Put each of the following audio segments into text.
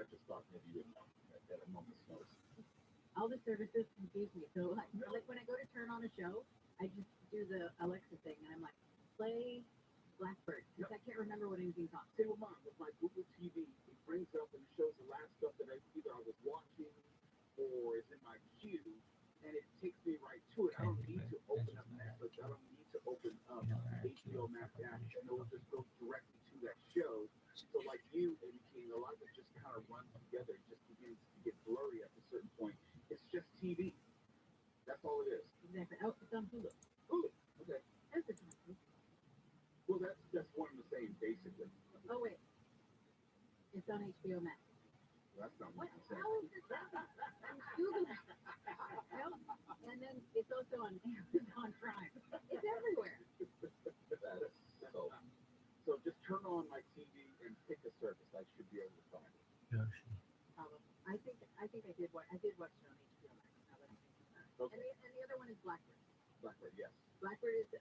I just thought maybe you didn't know at a moment's notice. All the services confuse me. So like when I go to turn on a show, I just do the Alexa thing, and I'm like, play Blackbird, because I can't remember what anything's on. Same with mine. With my Google TV, it brings up and shows the last stuff that either I was watching or is in my queue, and it takes me right to it. I don't need to open up Netflix. I don't need to open up HBO Max app, and it'll just go directly to that show. So like you indicating, a lot of it just kind of runs together. It just begins to get blurry at a certain point. It's just TV. That's all it is. Exactly. Oh, it's on Hulu. Hulu. Okay. That's the time. Well, that's one and the same, basically. Oh, wait. It's on HBO Max. Well, that's not What? what I'm saying. How is this happening? I'm Googling. Well, and then it's also on Amazon Prime. It's everywhere. That is so just turn on my TV and pick a service. I should be able to find it. Probably. I think I did watch it on HBO Max. Now that I'm thinking about it. Okay. And the other one is Blackbird. Blackbird, yes. Blackbird is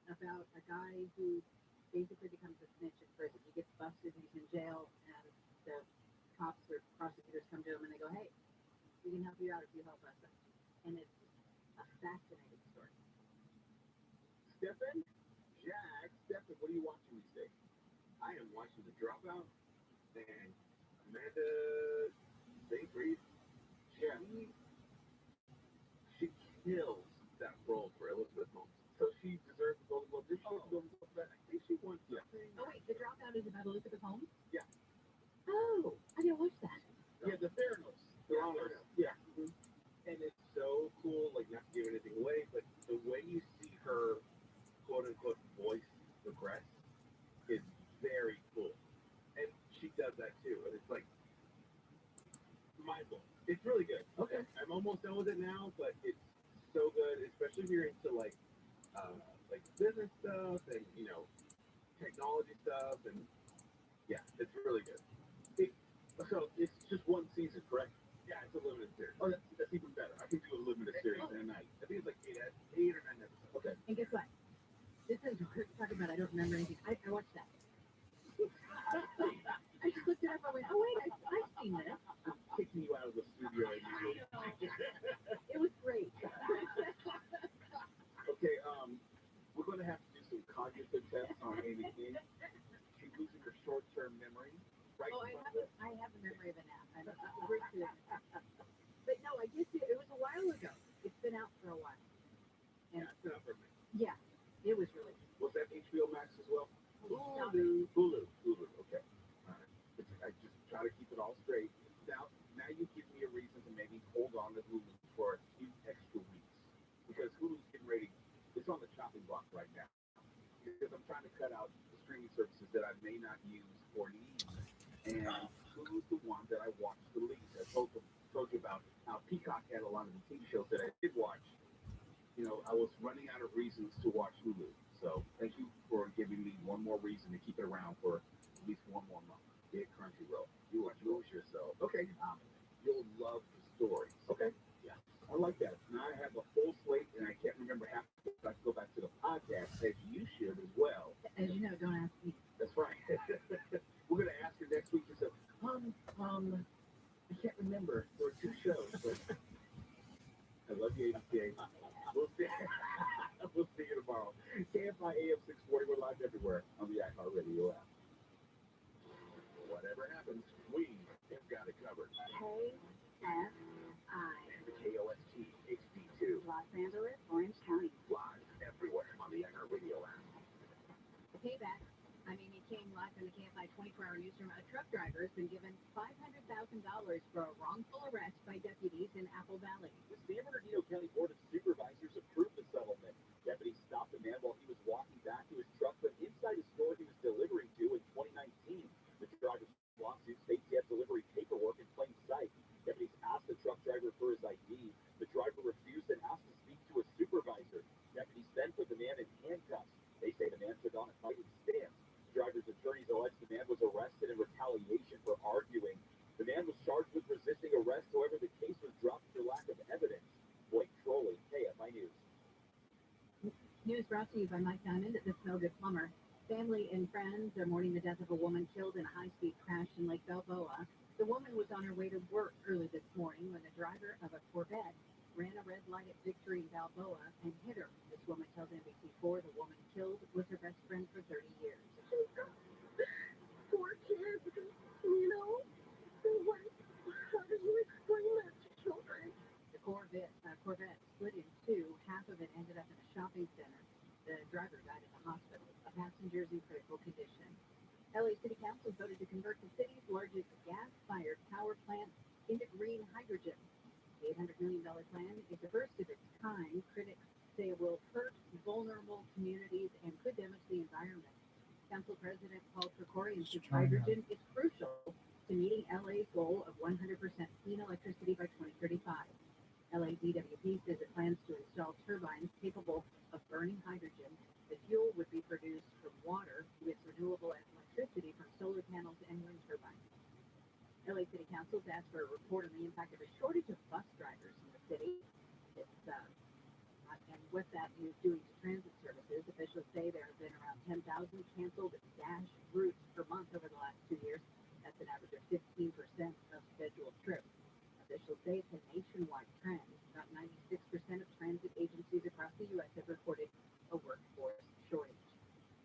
about a guy who basically becomes a snitch in prison. He gets busted, he's in jail, and the cops or prosecutors come to him and they go, "Hey, we can help you out if you help us." And it's a fascinating story. Stephen? Jack? Stephen, what are you watching these days? I am watching The Dropout, and Amanda Seyfried, Yeah. she kills that role for Elizabeth Holmes. So she deserves the Golden Globe. Did she get the Golden Globe for that? I think she won Yeah. something. Oh wait, The Dropout is about Elizabeth Holmes? Yeah. Oh, I didn't watch that. Yeah, the Theranos. Theranos. Yeah. And it's so cool, like not to give anything away, but the way you see her quote unquote voice progress is very cool. And she does that too. And it's like mind blowing. It's really good. Okay. I'm almost done with it now, but it's so good, especially if you're into like business stuff and technology stuff, and yeah, it's really good. So it's just one season, correct? Yeah, it's a limited series. Oh, that's even better. I can do a limited series in a night. I think it's like eight or 9 episodes. Okay. And guess what? This is what we're talking about. I don't remember anything. I watched that. I just looked it up. I went, oh wait, I've seen this. Kicking you out of the studio immediately. It was great. Okay, we're going to have to do some cognitive tests on Amy King. She's losing her short-term memory. Right? Oh, I have the memory of an app. But no, I did see it. It was a while ago. It's been out for a while. And Yeah, it's been up for me. yeah, it was really good. Was that HBO Max as well? Stop Hulu. Okay. All right. I just try to keep it all straight. Now you give me a reason to maybe hold on to Hulu for a few extra weeks. Because Hulu's getting ready. It's on the chopping block right now. Because I'm trying to cut out the streaming services that I may not use or need. And Hulu's the one that I watched the least. I told you about how Peacock had a lot of the TV shows that I did watch. I was running out of reasons to watch Hulu. So thank you for giving me one more reason to keep it around for at least one more month. Get Crunchyroll. You watch Lose Yourself. Okay. You'll love the stories. Okay. Yeah. I like that. Now I have a full slate, and I can't remember half. I have to go back to the podcast, as you should as well. As you know, don't ask me. That's right. We're going to ask her next week. She said, I can't remember. There were 2 shows, but I love you, ABK. We'll see. We'll see you tomorrow. KFI AM 640. We're live everywhere on the iHeartRadio app. Whatever happens, we have got it covered. KFI. And the KOST HD2. Los Angeles, Orange County. Live everywhere on the iHeartRadio app. Payback. I'm Amy King, live from the KFI 24-hour newsroom. A truck driver has been given $500,000 for a wrongful arrest by deputies in Apple Valley. The San Bernardino County Board of Supervisors approved the settlement. Deputies stopped a man while he was walking back to his truck, but inside a store he was delivering to in 2019. The driver's lawsuit states he had delivery paperwork in plain sight. Deputies asked the truck driver for his ID. The driver refused and asked to speak to a supervisor. Deputies then put the man in handcuffs. They say the man took on a fighting stance. The driver's attorneys allege the man was arrested in retaliation for arguing. The man was charged with resisting arrest. However, the case was dropped for lack of evidence. Blake Trolley, KFI News. News brought to you by Mike Diamond at the Smell Good Plumber. Family and friends are mourning the death of a woman killed in a high-speed crash in Lake Balboa. LA City Council voted to convert the city's largest gas-fired power plant into green hydrogen. The $800 million plan is the first of its kind. Critics say it will hurt vulnerable communities and could damage the environment. Council President Paul Krikorian says hydrogen is crucial to meeting LA's goal of 100% clean electricity by 2035. LA DWP says it plans to install turbines capable of burning hydrogen. The fuel would be produced from water with renewable electricity from solar panels and wind turbines. LA City Council has asked for a report on the impact of a shortage of bus drivers in the city. And what that is doing to transit services. Officials say there have been around 10,000 canceled dash routes per month over the last 2 years. That's an average of 15% of scheduled trips. Officials say it's a nationwide trend. About 96% of transit agencies across the U.S. have reported a workforce shortage.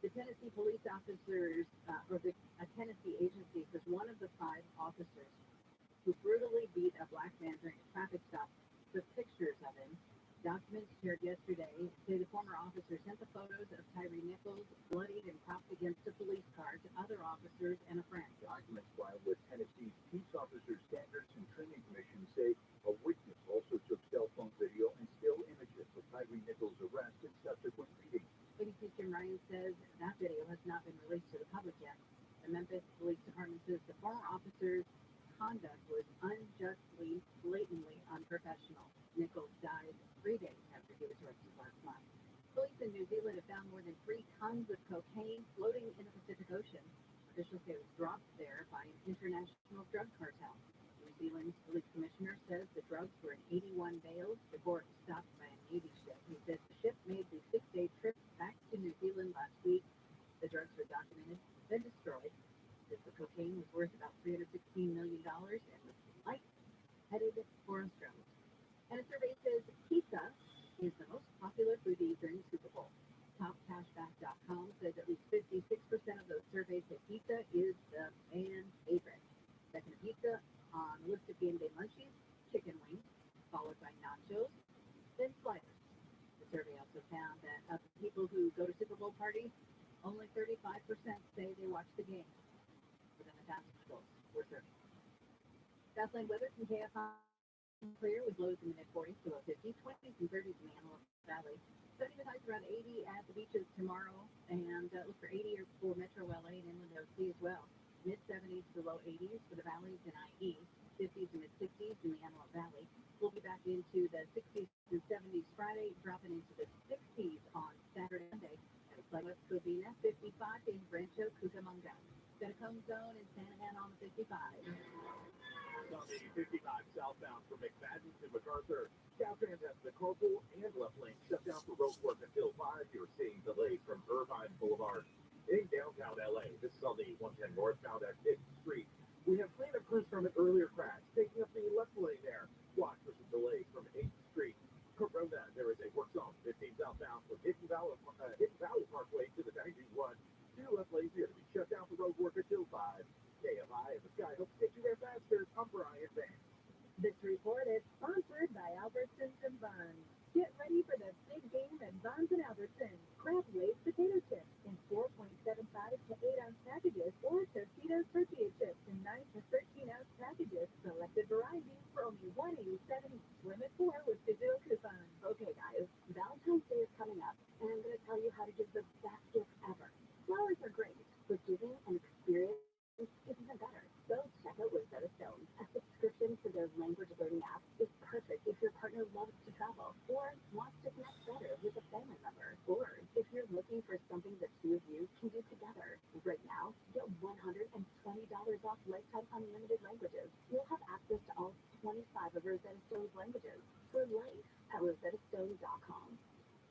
The Tennessee police officers, a Tennessee agency, was one of the 5 officers who brutally beat a black man during a traffic stop. Took pictures of him. Documents shared yesterday say the former officer sent the photos of Tyree Nichols bloodied and propped against a police car to other officers and a friend. Documents filed with Tennessee's Peace Officer Standards and Training Commission say a witness also took cell phone video and still images of Tyree Nichols' arrest and subsequent beating. ABC's Jim Ryan says that video has not been released to the public yet. The Memphis Police Department says the former officer's conduct was unjustly, blatantly unprofessional. Nichols died 3 days after he was arrested last month. Police in New Zealand have found more than 3 tons of cocaine floating in the Pacific Ocean. Officials say it was dropped there by an international drug cartel. New Zealand's police commissioner says the drugs were in 81 bales before it was stopped by a Navy ship. He says the ship made the 6-day trip back to New Zealand last week. The drugs were documented, then destroyed. Says the cocaine was worth about $316 million and was light headed for Australia. And a survey says pizza is the most popular food to eat during the Super Bowl. TopCashback.com says at least 56% of those surveys say pizza is the fan favorite. Second to pizza on the list of game day munchies, chicken wings, followed by nachos, then sliders. The survey also found that of the people who go to Super Bowl parties, only 35% say they watch the game. Within the top schools were serving. Fastline weather from KFI. Clear with lows in the mid-40s to low 50s, 20s and 30s in the Antelope Valley. Sunny with highs around 80 at the beaches tomorrow, and look for 80 for Metro LA and Inland OC as well. Mid-70s to low 80s for the valleys and IE, 50s and mid-60s in the Antelope Valley. We'll be back into the 60s and 70s Friday, dropping into the 60s on Saturday and Sunday. And it's like West Covina, 55 in Rancho Cucamonga. Cone Zone in Santa Ana on the 55. On the 55 southbound from McFadden to MacArthur, Caltrans has the carpool and left lane shut down for road work until 5. You're seeing delays from Irvine Boulevard. In downtown LA, this is on the 110 northbound at 5th Street. We have cleanup crews from an earlier crash taking up the left lane there. Watch for some delays from 8th Street. Corona, there is a work zone 15 southbound from Hidden Valley Parkway to the 91. 2 left lanes here to be shut down for road work until 5. KFI and the Sky hope to get you there faster. I'm Brian Vance. This report is sponsored by Albertsons and Buns. Get ready for the big game at Buns and Albertsons. Crab Wave potato chips in 4.75 to 8-ounce packages, or Tostitos tortilla chips in 9 to 13-ounce packages. Selected varieties for only $1.87. Limit 4 with digital coupons. Okay, guys, Valentine's Day is coming up, and I'm going to tell you how to give the best gift ever. Flowers are great, but giving an experience is even better. So check out Rosetta Stone. A subscription to their language learning app is perfect if your partner loves to travel or wants to connect better with a family member, or if you're looking for something the 2 of you can do together. Right now, get $120 off lifetime unlimited languages. You'll have access to all 25 of Rosetta Stone's languages for life at rosettastone.com.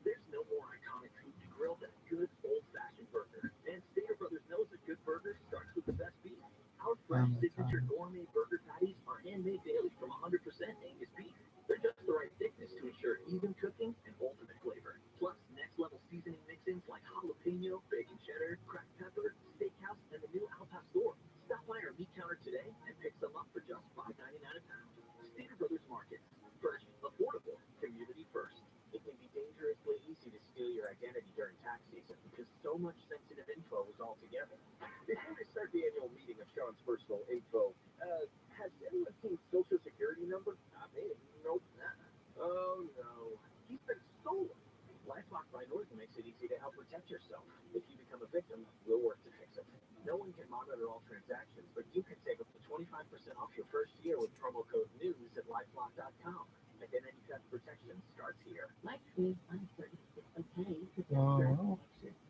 There's no more iconic food to grill than a good old-fashioned burger. And Stater Brothers knows a good burger starts with the best beef. Our fresh signature gourmet burger patties are handmade daily from 100% Angus beef. They're just the right thickness to ensure even cooking and ultimate flavor. Plus, next-level seasoning mix-ins like jalapeno, bacon cheddar, cracked pepper, steakhouse, and the new Al Pastor. Stop by our meat counter today and pick some up for just $5.99 a pound. Stater Brothers Market. Fresh, affordable, community first. It can be dangerously easy to steal your identity during tax season because so much sensitive info is all together. Before you start the annual meeting of Sean's personal info. Has anyone seen Social Security number? Not me. Nope. Oh no. He's been stolen. LifeLock by Norton makes it easy to help protect yourself. If you become a victim, we'll work to fix it. No one can monitor all transactions, but you can save up to 25% off your first year with promo code NEWS at lifelock.com. Identity theft protection starts here. Life is uncertain. It's okay to be uncertain,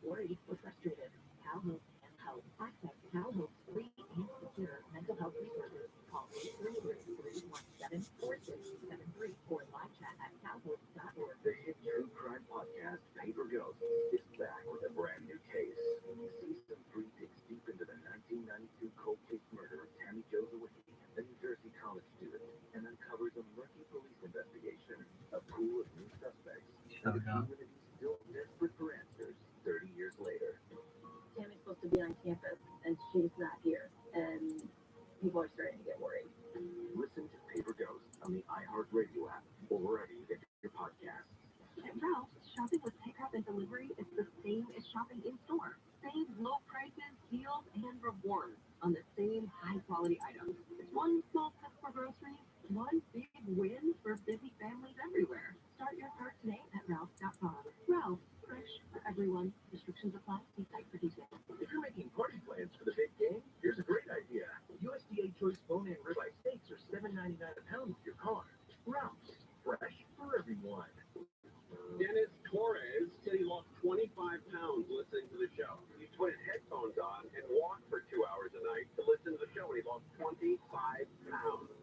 worried, or frustrated. CalHope can help. Access CalHope's free and secure mental health resources. Call 833-317-4673 or live chat at calhope.org. The hit true crime podcast, Paper Ghost, is back with a brand new case. Season 3 digs deep into the 1992 cold case murder of Tammy Jo Zawicki, a New Jersey college student, and uncovers a murky police investigation, a pool of new suspects, and a community still desperate for answers 30 years later. Tammy's supposed to be on campus, and she's not here, and people are starting to get worried. Listen to Paper Ghost on the iHeartRadio app or wherever you get your podcasts. At Ralph's, shopping with pickup and delivery is the same as shopping in store. Save low prices, deals, and rewards on the same high-quality items. It's one small step for groceries, one big win for busy families everywhere. Start your cart today at Ralphs.com. Ralph's, fresh for everyone. Restrictions apply. See site for details. If you're making party plans for the big game, here's a great idea. USDA choice bone-in ribeye steaks are $7.99 a pound with your car. Ralph's, fresh for everyone. Dennis Torres said he lost 25 pounds listening to the show. He put his headphones on and walked for 2 hours a night to listen to the show, and he lost 25 pounds.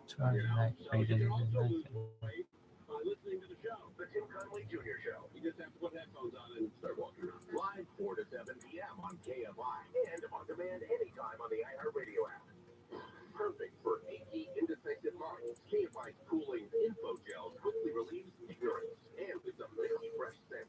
So you can also lose weight by listening to the show. The Tim Connolly Jr. Show. You just have to put headphones on and start walking around. Live 4 to 7 p.m. on KFI and on demand anytime on the iHeartRadio app. Perfect for achy, indecisive minds. KFI's cooling info gels quickly relieves ignorance and with a milky fresh scent.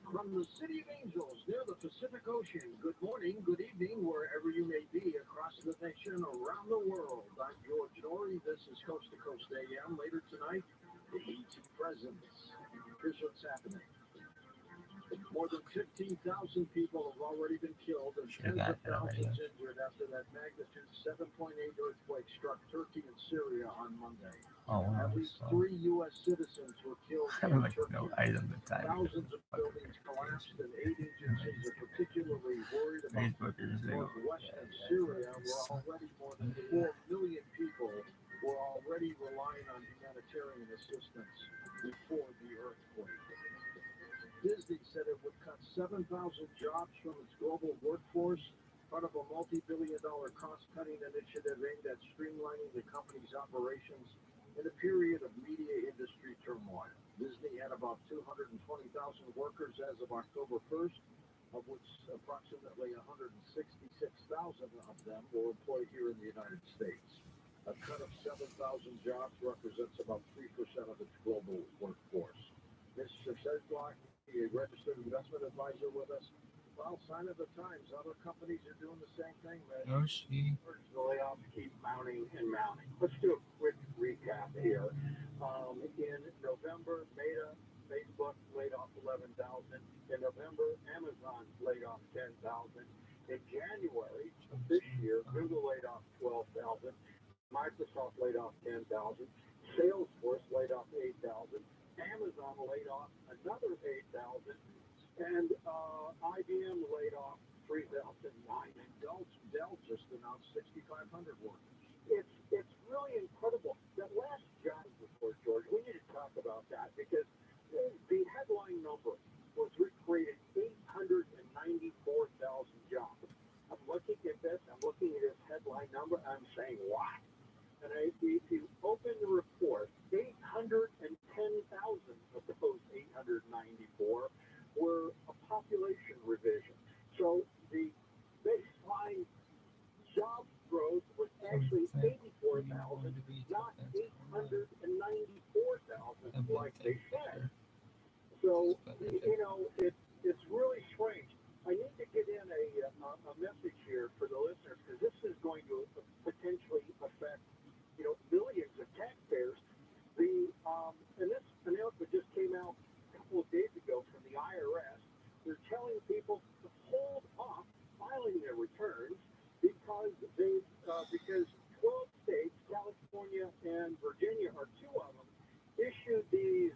From the City of Angels near the Pacific Ocean, good morning, good evening, wherever you may be across the nation, around the world. I'm George Norrie. This is Coast to Coast AM. Later tonight, the ET Presence. Here's what's happening. More than 15,000 people have already been killed and tens of thousands injured after that magnitude 7.8 earthquake struck Turkey and Syria on Monday. At least 3 U.S. citizens were killed in Turkey. Thousands of buildings collapsed and aid agencies are particularly worried about northwestern Syria, where already more than 4 million people were already relying on humanitarian assistance before the earthquake. Disney said it would cut 7,000 jobs from its global workforce, part of a multi-billion-dollar cost-cutting initiative aimed at streamlining the company's operations in a period of media industry turmoil. Disney had about 220,000 workers as of October 1st, of which approximately 166,000 of them were employed here in the United States. A cut of 7,000 jobs represents about 3% of its global workforce. Mr. Sedgwick, a registered investment advisor with us. Well, sign of the times. Other companies are doing the same thing, man. The layoffs keep mounting and mounting. Let's do a quick recap here. In November, Meta, Facebook laid off 11,000. In November, Amazon laid off 10,000. In January of this year, Google laid off 12,000. Microsoft laid off 10,000. Salesforce laid off 8,000. Amazon laid off another 8,000, and IBM laid off 3,009. And Dell just announced 6,500 workers. It's really incredible. That last job report, George, we need to talk about that because the headline number was we created 894,000 jobs. I'm looking at this. I'm looking at this headline number. I'm saying, what? And if you open the report, 810,000 of those before were a population revision. So the baseline job growth was actually 84,000, not 894,000 like they said. So, it's really strange. I need to get in a message here for the listeners because this is going to potentially affect, millions of taxpayers. And this announcement just came out a couple of days ago from the IRS. They're telling people to hold off filing their returns because 12 states, California and Virginia are two of them, issued these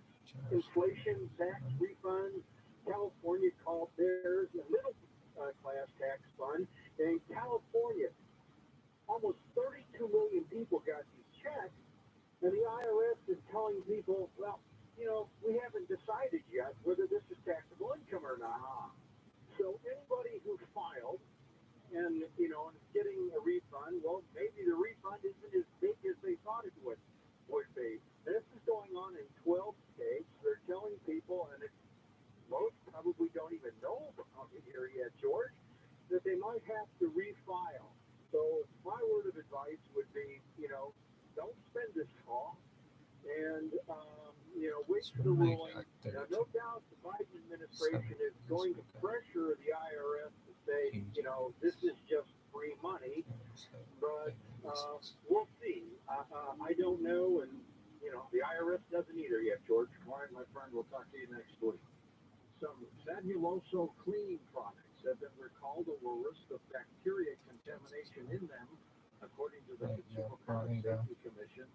inflation tax refunds. California called theirs the middle class tax fund. And in California, almost 32 million people got these checks. And the IRS is telling people, well, we haven't decided yet whether this is taxable income or not. So anybody who filed and, getting a refund, well, maybe the refund isn't as big as they thought it would be. And this is going on in 12 states. They're telling people, and most probably don't even know about it here yet, George, that they might have to refile. So my word of advice would be, don't spend this fall and, wait for the ruling. Now, no doubt the Biden administration is going to pressure the IRS to say, this is just free money, but we'll see. I don't know, and, the IRS doesn't either yet, George. All right, my friend, we'll talk to you next week. Some Fabuloso cleaning products have been recalled over risk of bacteria contamination in them, according to the Consumer Product Safety Commission.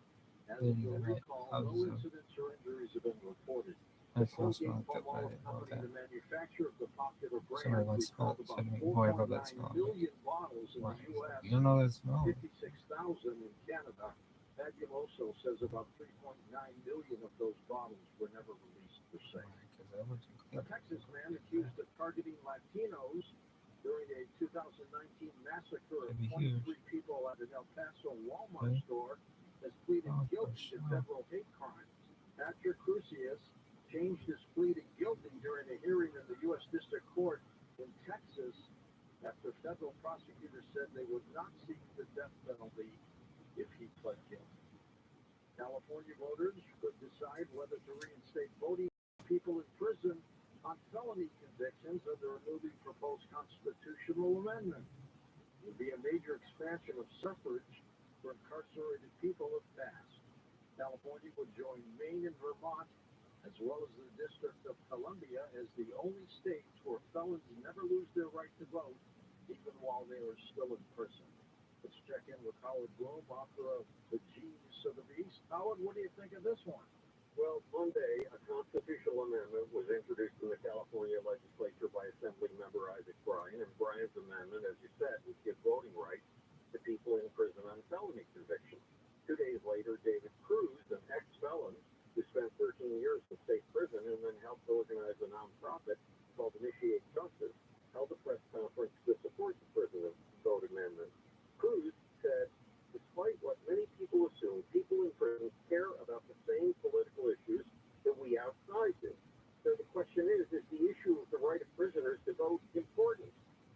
As of the recall, no incidents or injuries have been reported. The Colgate Palmolive company, the manufacturer of the popular brand, recalled about 4.9 million bottles in the U.S., 56,000 in Canada. Fabuloso says about 3.9 million of those bottles were never released for sale. A Texas man accused of targeting Latinos during a 2019 massacre of 23 people at an El Paso Walmart store has pleaded guilty to federal hate crimes. Patrick Crucius changed his plea to guilty during a hearing in the U.S. District Court in Texas after federal prosecutors said they would not seek the death penalty if he pled guilty. California voters could decide whether to reinstate voting people in prison on felony convictions under a newly proposed constitutional amendment. It would be a major expansion of suffrage for incarcerated people if passed. California would join Maine and Vermont, as well as the District of Columbia, as the only states where felons never lose their right to vote, even while they are still in prison. Let's check in with Howard Bloom, author of The Genius of the Beast. Howard, what do you think of this one? Well, Monday, a constitutional amendment was introduced in the California legislature by Assembly Member Isaac Bryan, and Bryan's amendment, as you said, would give voting rights to people in prison on felony convictions. 2 days later, David Cruz, an ex-felon who spent 13 years in state prison and then helped organize a nonprofit called Initiate Justice, held a press conference to support the prison vote amendment. Cruz said, despite what many people assume, people in prison care about the same political issues that we outside do. So the question is the issue of the right of prisoners to vote important,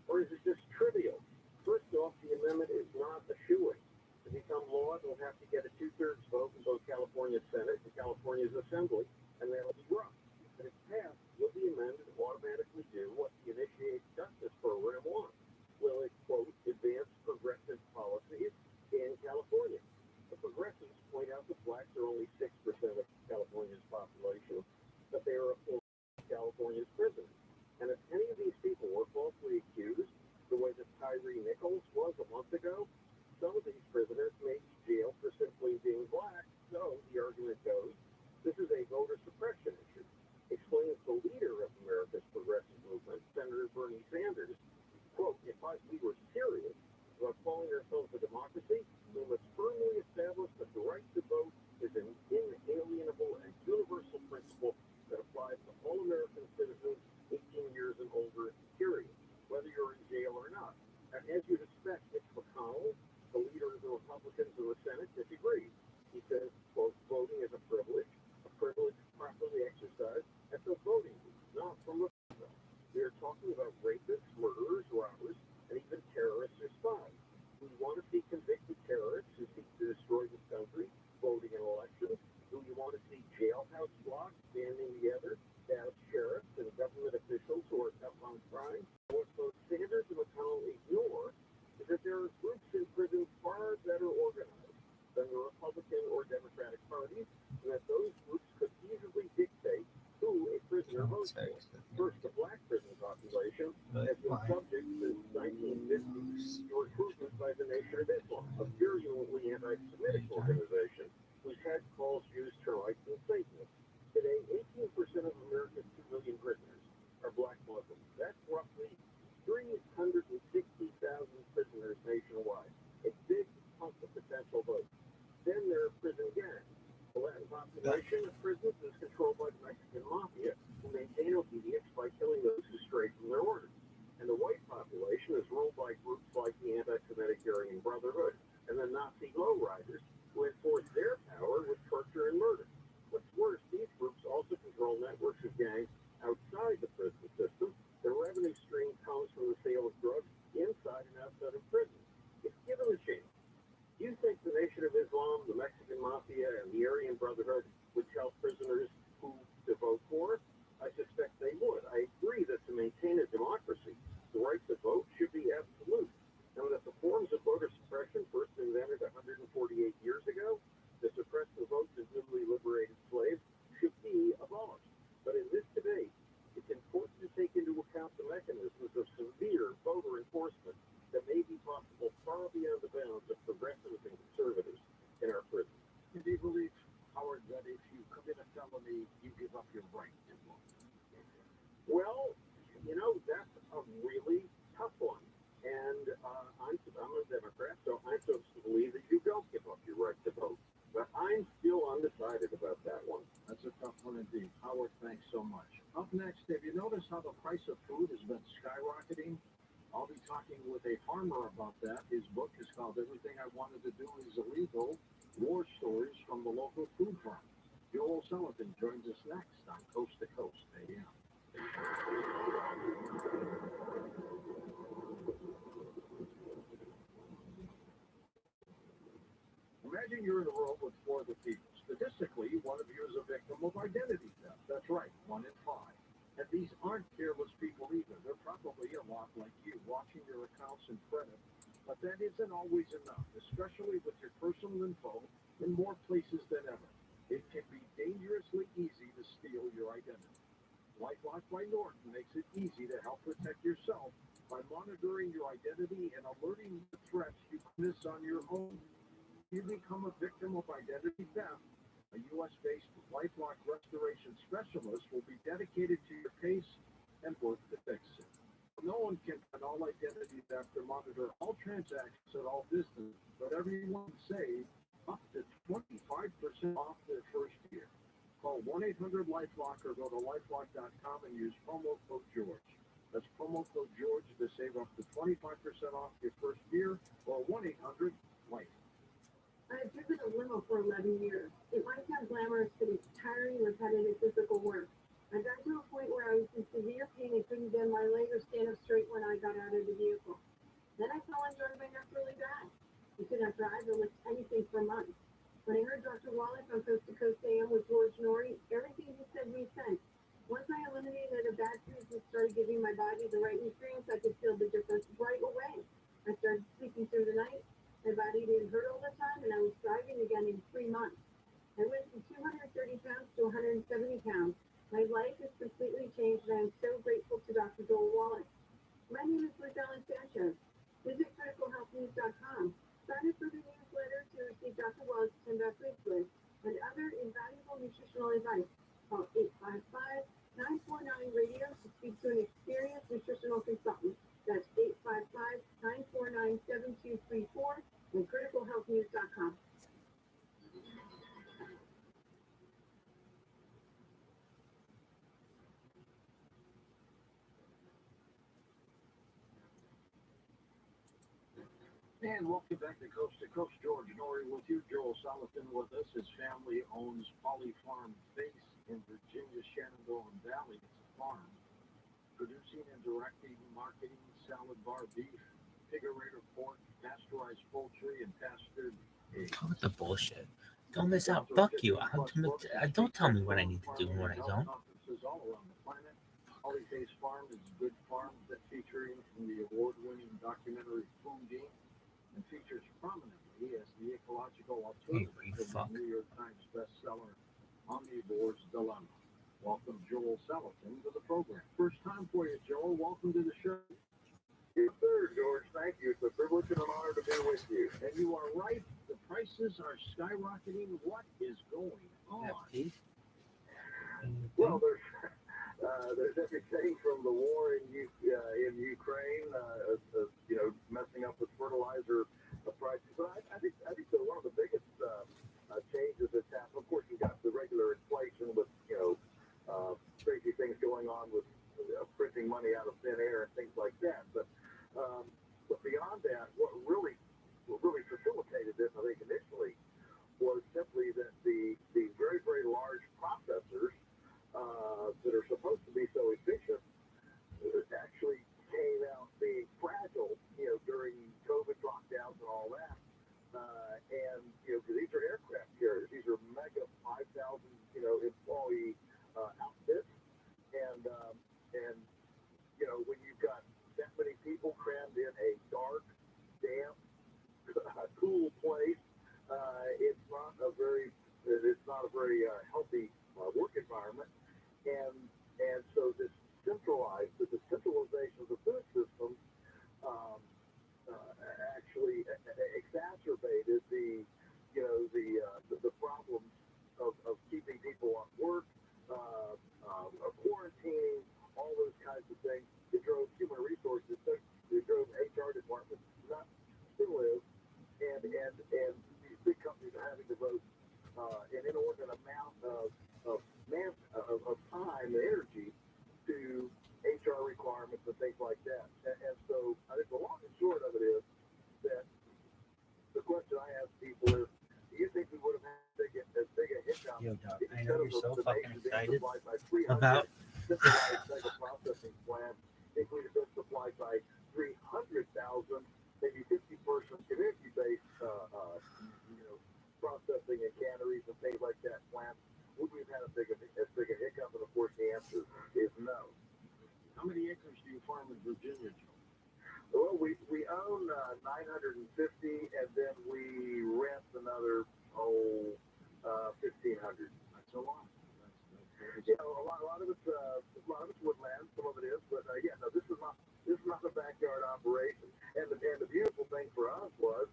or is it just trivial? First off, the amendment is not a shoo-in. To become law, it will have to get a 2/3 vote in both California's Senate and California's Assembly, and that'll be rough. But if passed, will the amendment automatically do what the Initiate Justice program wants? Will it, quote, advance progressive policies in California? The progressives point out that blacks are only 6% of California's population, but they are a full of California's prisoners. And if any of these people were falsely accused, the way that Tyree Nichols was a month ago, some of these prisoners may be jailed for simply being black. So, the argument goes, this is a voter suppression issue. Explains the leader of America's progressive movement, Senator Bernie Sanders, quote, if we were serious about calling ourselves a democracy, we must firmly establish that the right to vote is an inalienable and universal principle that applies to all American citizens 18 years and older, period, whether you're in jail or not. And as you'd expect, Mitch McConnell, the leader of the Republicans in the Senate, disagrees. He says, quote, voting is a privilege properly exercised, and so prisoner vote for. First, the black prison population has been subject since 1950 to recruitment by the Nation of Islam, a virulently anti-Semitic organization whose head calls Jews termites and Satanists. Today, 18% of America's 2 million prisoners are black Muslims. That's roughly 360,000 prisoners nationwide. A big hunk of potential votes. Then there are prison gangs. The Latin population of prisons is controlled by the Mexican mafia, who maintain obedience by killing those who stray from their orders. And the white population is ruled by groups like the anti-Semitic Aryan Brotherhood and the Nazi lowriders, who enforce their power with torture and murder. What's worse, these groups also control networks of gangs outside the prison system. The revenue stream comes from the sale of drugs inside and outside of prison. If given the chance, do you think the Nation of Islam, the Mexican Mafia, and the Aryan Brotherhood would tell prisoners who to vote for? I suspect they would. I agree that to maintain a democracy, the right to vote should be absolute, and that the forms of voter suppression first invented 148 years ago to suppress the votes of newly liberated slaves should be abolished. But in this debate, it's important to take into account the mechanisms of severe voter enforcement that may be possible far beyond the bounds of progressives and conservatives in our prisons. Do you believe, Howard, that if you commit a felony, you give up your right to vote? Well, that's a really tough one. And I'm a Democrat, so I'm supposed to believe that you don't give up your right to vote. But I'm still undecided about that one. That's a tough one indeed. Howard, thanks so much. Up next, have you noticed how the price of food has been skyrocketing? I'll be talking with a farmer about that. His book is called Everything I Wanted to Do Is Illegal, War Stories from the Local Food Farm. Joel Sullivan joins us next on Coast to Coast AM. Imagine you're in a room with 4 other people. Statistically, one of you is a victim of identity theft. That's right, 1 in 5. And these aren't careless people either. They're probably a lot like you, watching your accounts and credit. But that isn't always enough, especially with your personal info in more places than ever. It can be dangerously easy to steal your identity. LifeLock by Norton makes it easy to help protect yourself by monitoring your identity and alerting you to threats you miss on your own. You become a victim of identity theft, a U.S.-based LifeLock restoration specialist will be dedicated to your case and work to fix it. No one can find all identity theft or monitor all transactions at all businesses, but everyone can save up to 25% off their first year. Call 1-800-LifeLock or go to lifelock.com and use promo code George. That's promo code George to save up to 25% off your first year, or 1-800-LIFE. I've driven a limo for 11 years. It might sound glamorous, but it's tiring, repetitive, physical work. I got to a point where I was in severe pain and couldn't bend my leg or stand up straight when I got out of the vehicle. Then I fell and drove my neck really bad. I could not drive or lift anything for months. When I heard Dr. Wallace on Coast to Coast AM with George Norrie, everything he said made sense. Once I eliminated a bad foods and started giving my body the right nutrients, I could feel the difference right away. I started sleeping through the night. My body didn't hurt all the time, and I was thriving again in 3 months. I went from 230 pounds to 170 pounds. My life has completely changed, and I'm so grateful to Dr. Joel Wallace. My name is Liz Ellen Sanchez. Visit criticalhealthnews.com. Sign up for the newsletter to receive Dr. Wallace's 10 best foods list and other invaluable nutritional advice. Call 855-949-RADIO to speak to an experienced nutritional consultant. That's 855-949-7234 and criticalhealthnews.com. And welcome back to Coast. George Norrie with you. Joel Sullivan with us. His family owns Poly Farm Base in Virginia's Shenandoah Valley. It's a farm producing and directing marketing salad bar beef, figurator pork, pasteurized poultry, and pastured eggs. Cut the bullshit. Don't miss out. Fuck you. Don't tell me what I need to do and what I don't. Conferences all around the planet. Poly Face Farm is a good farm that featuring in the award-winning documentary Food Inc. and features prominently as the ecological alternative to the New York Times bestseller Omnivore's Dilemma. welcome Joel Salatin to the program. First time for you, Joel. Welcome to the show. Yes, sir, George. Thank you. It's a privilege and an honor to be with you. And you are right. The prices are skyrocketing. What is going on? Well, there's everything from the war in Ukraine, messing up with fertilizer prices. But I think that one of the biggest changes that's happened. Of course, you got the regular inflation with crazy things going on with printing money out of thin air and things like that. But beyond that, what really facilitated this, I think, initially, was simply that the very, very large processors that are supposed to be so efficient actually came out being fragile, during COVID lockdowns and all that. Because these are aircraft carriers, these are mega 5,000, employee outfits, and when you've got that many people crammed in a dark, damp, cool place, it's not a very healthy work environment, and so the centralization of the food system actually exacerbated the problems of keeping people on work, quarantining, all those kinds of things. It drove human resources, it drove HR departments nuts to live, and these big companies are having to devote an inordinate amount of time and energy to HR requirements and things like that. And so I think the long and short of it is that the question I ask people is, do you think we would have had as big a hiccup? Yo, Doc, I know you're so fucking excited about mega processing plants, if we'd have been supplied by 300,000, maybe 50-person community-based, processing and canneries and things like that plants, would we have had as big a hiccup? And of course, the answer is no. How many acres do you farm in Virginia, Joe? Well, we own 950, and then we rent another 1,500. That's a lot. A lot of it's woodland. Some of it is, but no, this is not a backyard operation. And the beautiful thing for us was,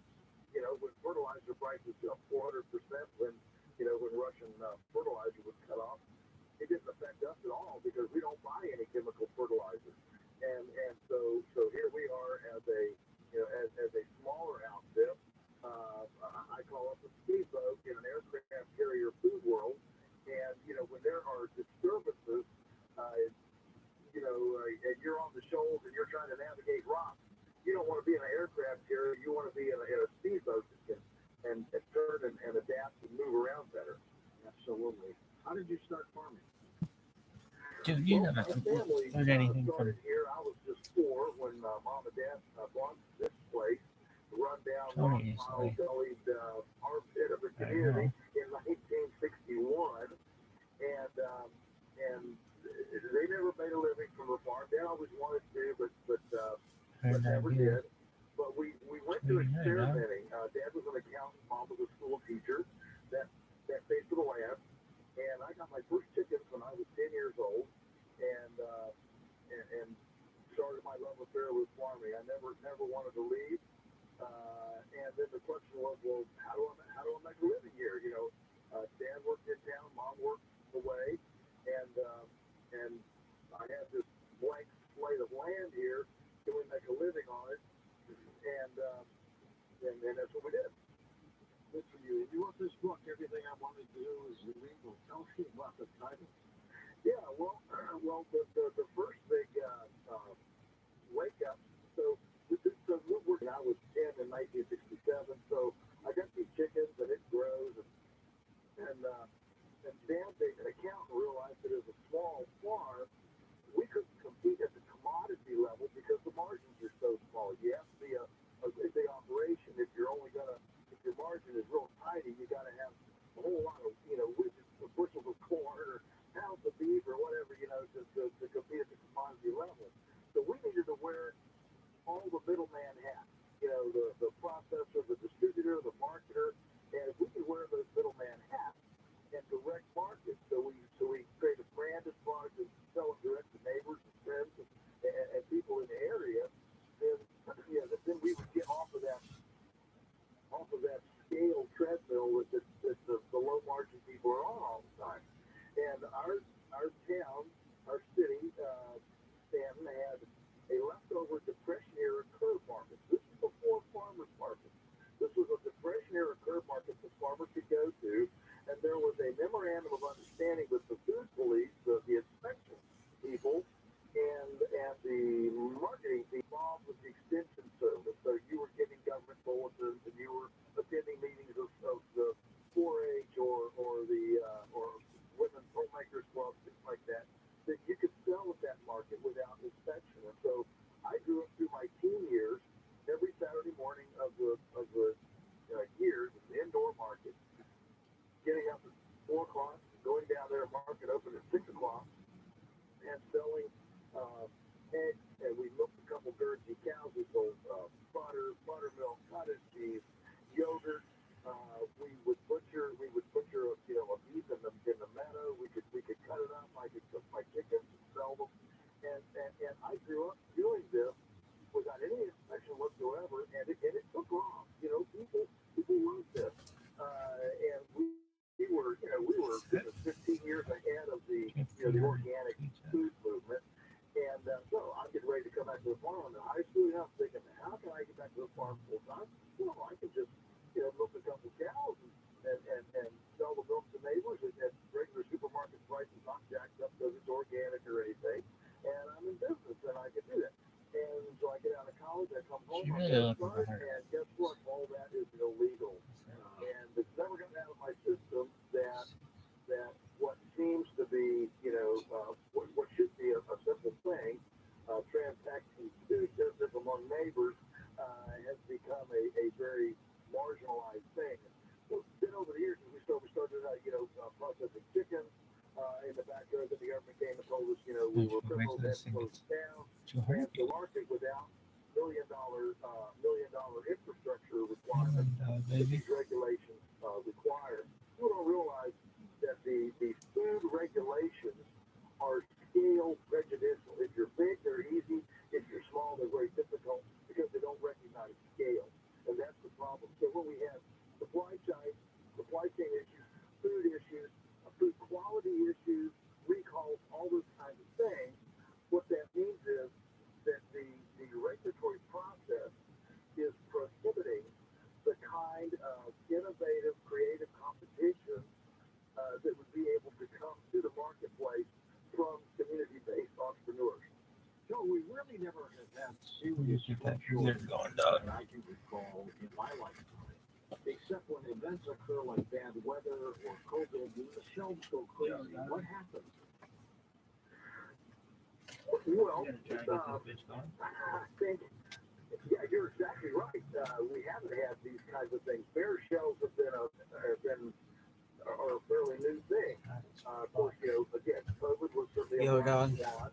when fertilizer prices jumped 400%, when Russian fertilizer was cut off, it didn't affect us at all because we don't buy any chemical fertilizer. And so here we are as a smaller outfit. I call us a speedboat in an aircraft carrier food world. And when there are disturbances, and you're on the shoals and you're trying to navigate rocks, you don't want to be in an aircraft carrier. You want to be in a speedboat that can turn and adapt and move around better. Absolutely. How did you start farming? Dude, you never heard anything from here. I was just 4 when Mom and Dad bought this place, run down rock-gullied armpit of a community in 1961, and they never made a living from the farm. Dad always wanted to, but never did. But we went to experimenting. Dad was an accountant, Mom was a school teacher. That paid for the land. And I got my first chickens when I was 10 years old, and started my love affair with farming. I never wanted to leave. And then the question was, well, how do I make a living here? Dad worked in town, Mom worked away, and I had this blank slate of land here. Can we make a living on it? And that's what we did. Good for you. You wrote this book, Everything I Wanted to Do Is Illegal. Tell me about the title. Yeah, well, the first big wake up. So when I was 10 in 1967, so I got these chickens and it grows, and Dan, the accountant, realized that as a small farm, we couldn't compete at the commodity level because the margins are so small. You have to be a big operation if your margin is real tiny. You got to have a whole lot of bushels of corn or pounds of beef or whatever to compete at the commodity level. So we needed to wear all the middleman hats. The processor, the distributor, the marketer, and if we could wear those middleman hats and direct markets, so we created brand market without inspection. And so I grew up through my teen years, every Saturday morning of the years, the indoor market, getting up at 4 o'clock, going down there, market open at 6 o'clock, and selling eggs. And we milked a couple Guernsey cows. We sold butter, buttermilk, cottage cheese, yogurt. We would butcher a beef in the meadow. We could cut it up. I could cook my chickens and sell them. And I grew up doing this without any inspection whatsoever, and it took off. People loved this, and we were 15 years ahead of the organic food movement. And so I'm getting ready to come back to the farm in high school. I'm thinking, how can I get back to the farm full time? I can just milk a couple cows and sell the milk to neighbors at regular supermarket prices, not jacked up because it's organic or anything. And I'm in business, and I can do that. And so I get out of college, I come home, and guess what? All that is illegal. And it's never gotten out of my system that what seems to be, what should be a simple thing, transacting food business among neighbors, has become a very marginalized thing. So then over the years, we started processing chickens in the backyard. Then the government came and told us, we were criminals and closed down. And the market without $1 million infrastructure requirements, these regulations require. People don't realize that the food regulations are scale prejudicial. If you're big, they're easy. If you're small, they're very difficult because they don't recognize scale. And that's the problem. So when we have supply chain issues, food quality issues, recalls, all those kinds of things, what that means is that the regulatory process is prohibiting the kind of innovative, creative competition that would be able to come to the marketplace from community-based entrepreneurs. So we really never have had serious structural that I can recall in my lifetime, except when events occur like bad weather or COVID, and the shelves go crazy. What happens? Well, I think, you're exactly right. We haven't had these kinds of things. Bare shelves are a fairly new thing. Of course, again, COVID was certainly a black spot,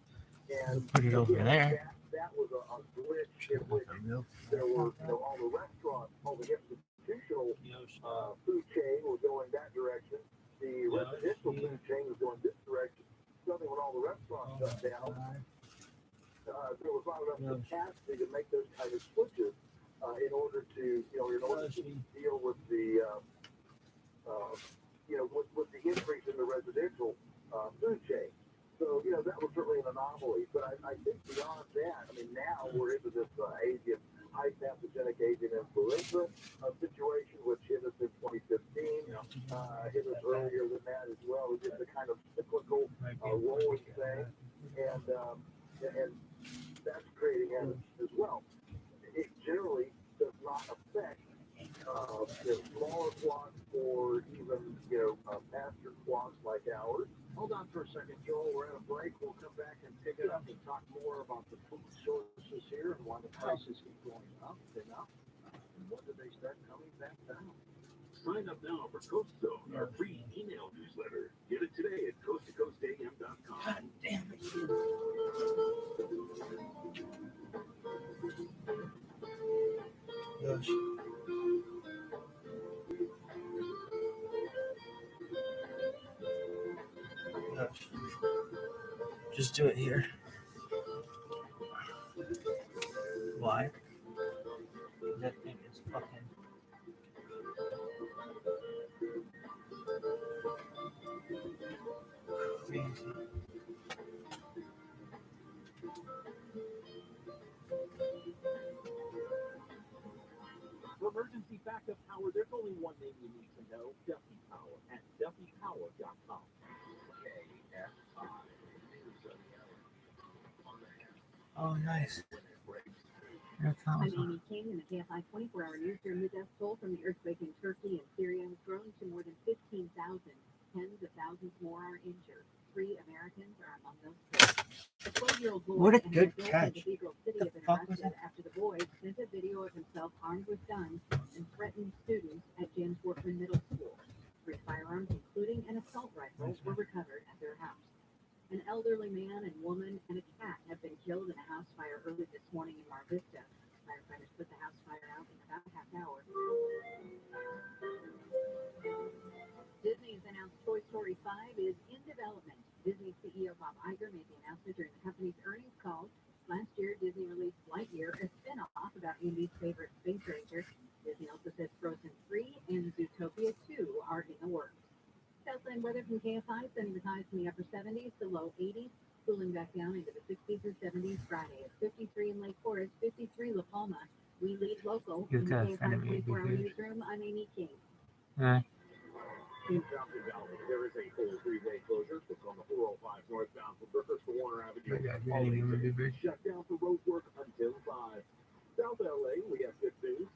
and put it over there. That was a glitch in which there were, all the restaurants, all the institutional food chain was going that direction. The residential food chain was going this direction. Suddenly, when all the restaurants shut down, there was not enough capacity to make those kind of switches in order to deal with the with the increase in the residential food chain. So that was certainly an anomaly. But I think beyond that, now we're into this high pathogenic avian influenza situation, which hit us in 2015. Hit us earlier than that as well. It's just a kind of cyclical rolling thing, and that's creating hazards as well. It generally does not affect smaller flocks or even pasture flocks like ours. Hold on for a second, Joel. We're at a break. We'll come back and pick it up and talk more about the food sources here and why the prices keep going up and up. And when do they start coming back down? Sign up now for Coast Zone, our free email newsletter. Get it today at coasttocoastam.com. God damn it. Gosh. Gosh. Just do it here. Why? That thing is fucking crazy. For emergency backup power, there's only one name you need to know, Duffy Power at duffypower.com. Oh, nice. That's I'm awesome. Amy King, and the KFI 24-hour newsroom. The death toll from the earthquake in Turkey and Syria has grown to more than 15,000. Tens of thousands more are injured. 3 Americans are among those killed. 12-year-old boy What a and good an adult in catch. Cathedral City The have been fuck was arrested after the boy sent a video of himself armed with guns and threatened students at James Workman Middle School. 3 firearms, including an assault rifle, were recovered at their house. An elderly man and woman and a cat have been killed in a house fire early this morning in Mar Vista. Firefighters put the house fire out in about a half hour. Disney's announced Toy Story 5 is in development. Disney CEO Bob Iger made the announcement during the company's earnings call. Last year, Disney released Lightyear, a spin-off about Andy's favorite space ranger. Disney also says Frozen 3 and Zootopia 2 are in the works. Southland weather from KFI, sunny with highs in the upper 70s to low 80s, cooling back down into the 60s and 70s Friday at 53 in Lake Forest, 53 La Palma. We lead local in the KFI 24-hour newsroom. I'm Amy King. In Falcon Valley, there is a full 3-way closure that's on the 405 northbound from Brookers to Warner Avenue. Shut down for road work until 5. South LA, we have good news.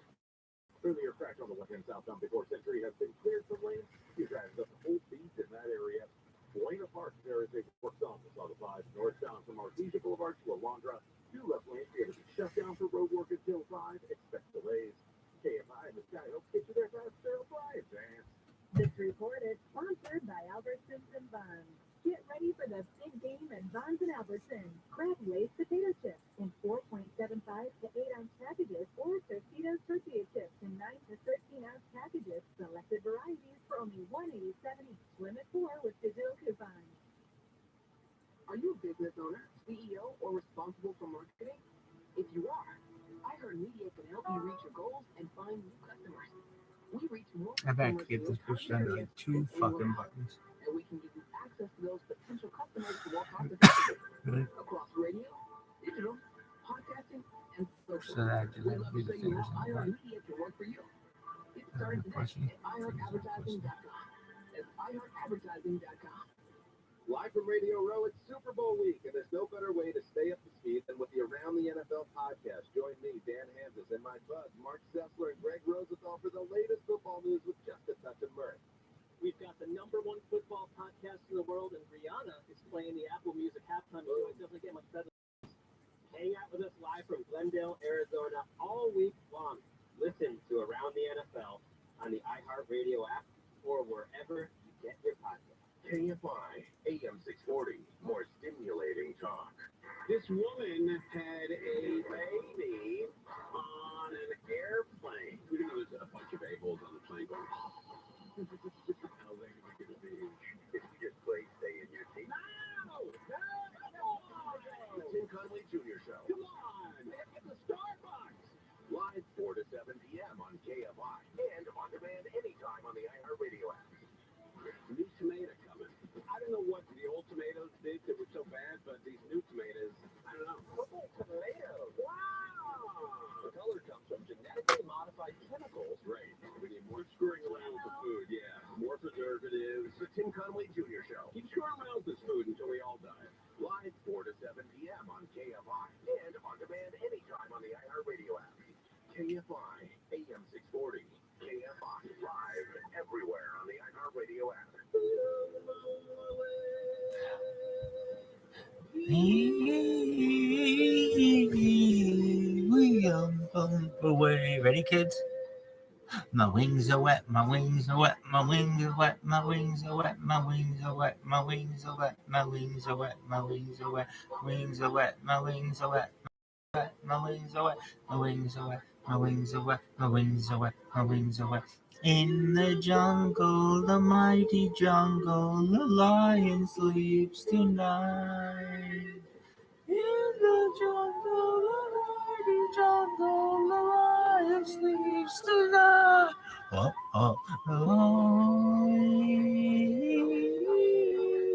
Earlier crash on the left-hand southbound before Century has been cleared from lanes. You guys up the whole beat in that area. Buena Park, there is a works office on the 5 northbound from Artesia Boulevard to Alondra. 2 left lanes going to be shut down for road work until 5. Expect delays. KFI in the sky. Hope to get you there faster. Bye, advance. This report is sponsored by Albertsons and Buns. Get ready for the big game at Buns and Albertsons. Crab Lay's potato chips in 4.75 to 8-ounce packages, or Tostitos tortilla chips in 9 to 13-ounce packages. Selected varieties for only $1.87 each. Limit 4 with digital coupons. Are you a business owner, CEO, or responsible for marketing? If you are, iHeartMedia can help you reach your goals and find new customers. We reach more I bet I customers could get in this your push down to target like area 2 than fucking anyone else. buttons. And we can give you access to those potential customers more cost effectively Really? across radio, digital, podcasting, and social. So that I just We'd have to love do to the show you fingers how on the back. iHeartMedia can work for you. Get started today Pushing. at iHeartAdvertising.com. That's iHeartAdvertising.com. Live from Radio Row, it's Super Bowl week, and there's no better way to stay up to speed than with the Around the NFL podcast. Join me, Dan Hansis, and my buds, Mark Sessler and Greg Rosenthal, for the latest football news with just a touch of mirth. We've got the #1 football podcast in the world, and Rihanna is playing the Apple Music halftime show. It doesn't get much better. Hang out with us live from Glendale, Arizona, all week long. Listen to Around the NFL on the iHeartRadio app or wherever you get your podcast. KFI, AM 640, more stimulating talk. This woman had a baby on an airplane. We knew there was a bunch of a-holes on the plane going, How late are we going to be? If you just play, stay in your seat. The Tim Conway Jr. Show. come on, at the Starbucks. Live 4 to 7 p.m. on KFI and on demand anytime on the iHeartRadio app. New tomato coming. I don't know what the old tomatoes did that were so bad, but these new tomatoes, I don't know. Purple tomatoes. Wow! The color comes from genetically modified chemicals. Right. We need more screwing around with the food, yeah. More preservatives. The Tim Conway Jr. Show. Keep screwing around with this food until we all die. Live 4 to 7 p.m. on KFI and on demand anytime on the iHeartRadio app. KFI, AM 640. KFI, live everywhere on the iHeartRadio app. Away. Ready, kids? My wings are wet, my wings are wet, my wings are wet, my wings are wet, my wings are wet, my wings are wet, my wings are wet, my wings are wet, wings are wet, my wings are wet, my wings are wet, my wings are wet, my wings are wet, my wings are wet, my wings are wet. In the jungle, the mighty jungle, the lion sleeps tonight. In the jungle, the mighty jungle, the lion sleeps tonight. Oh, oh, oh,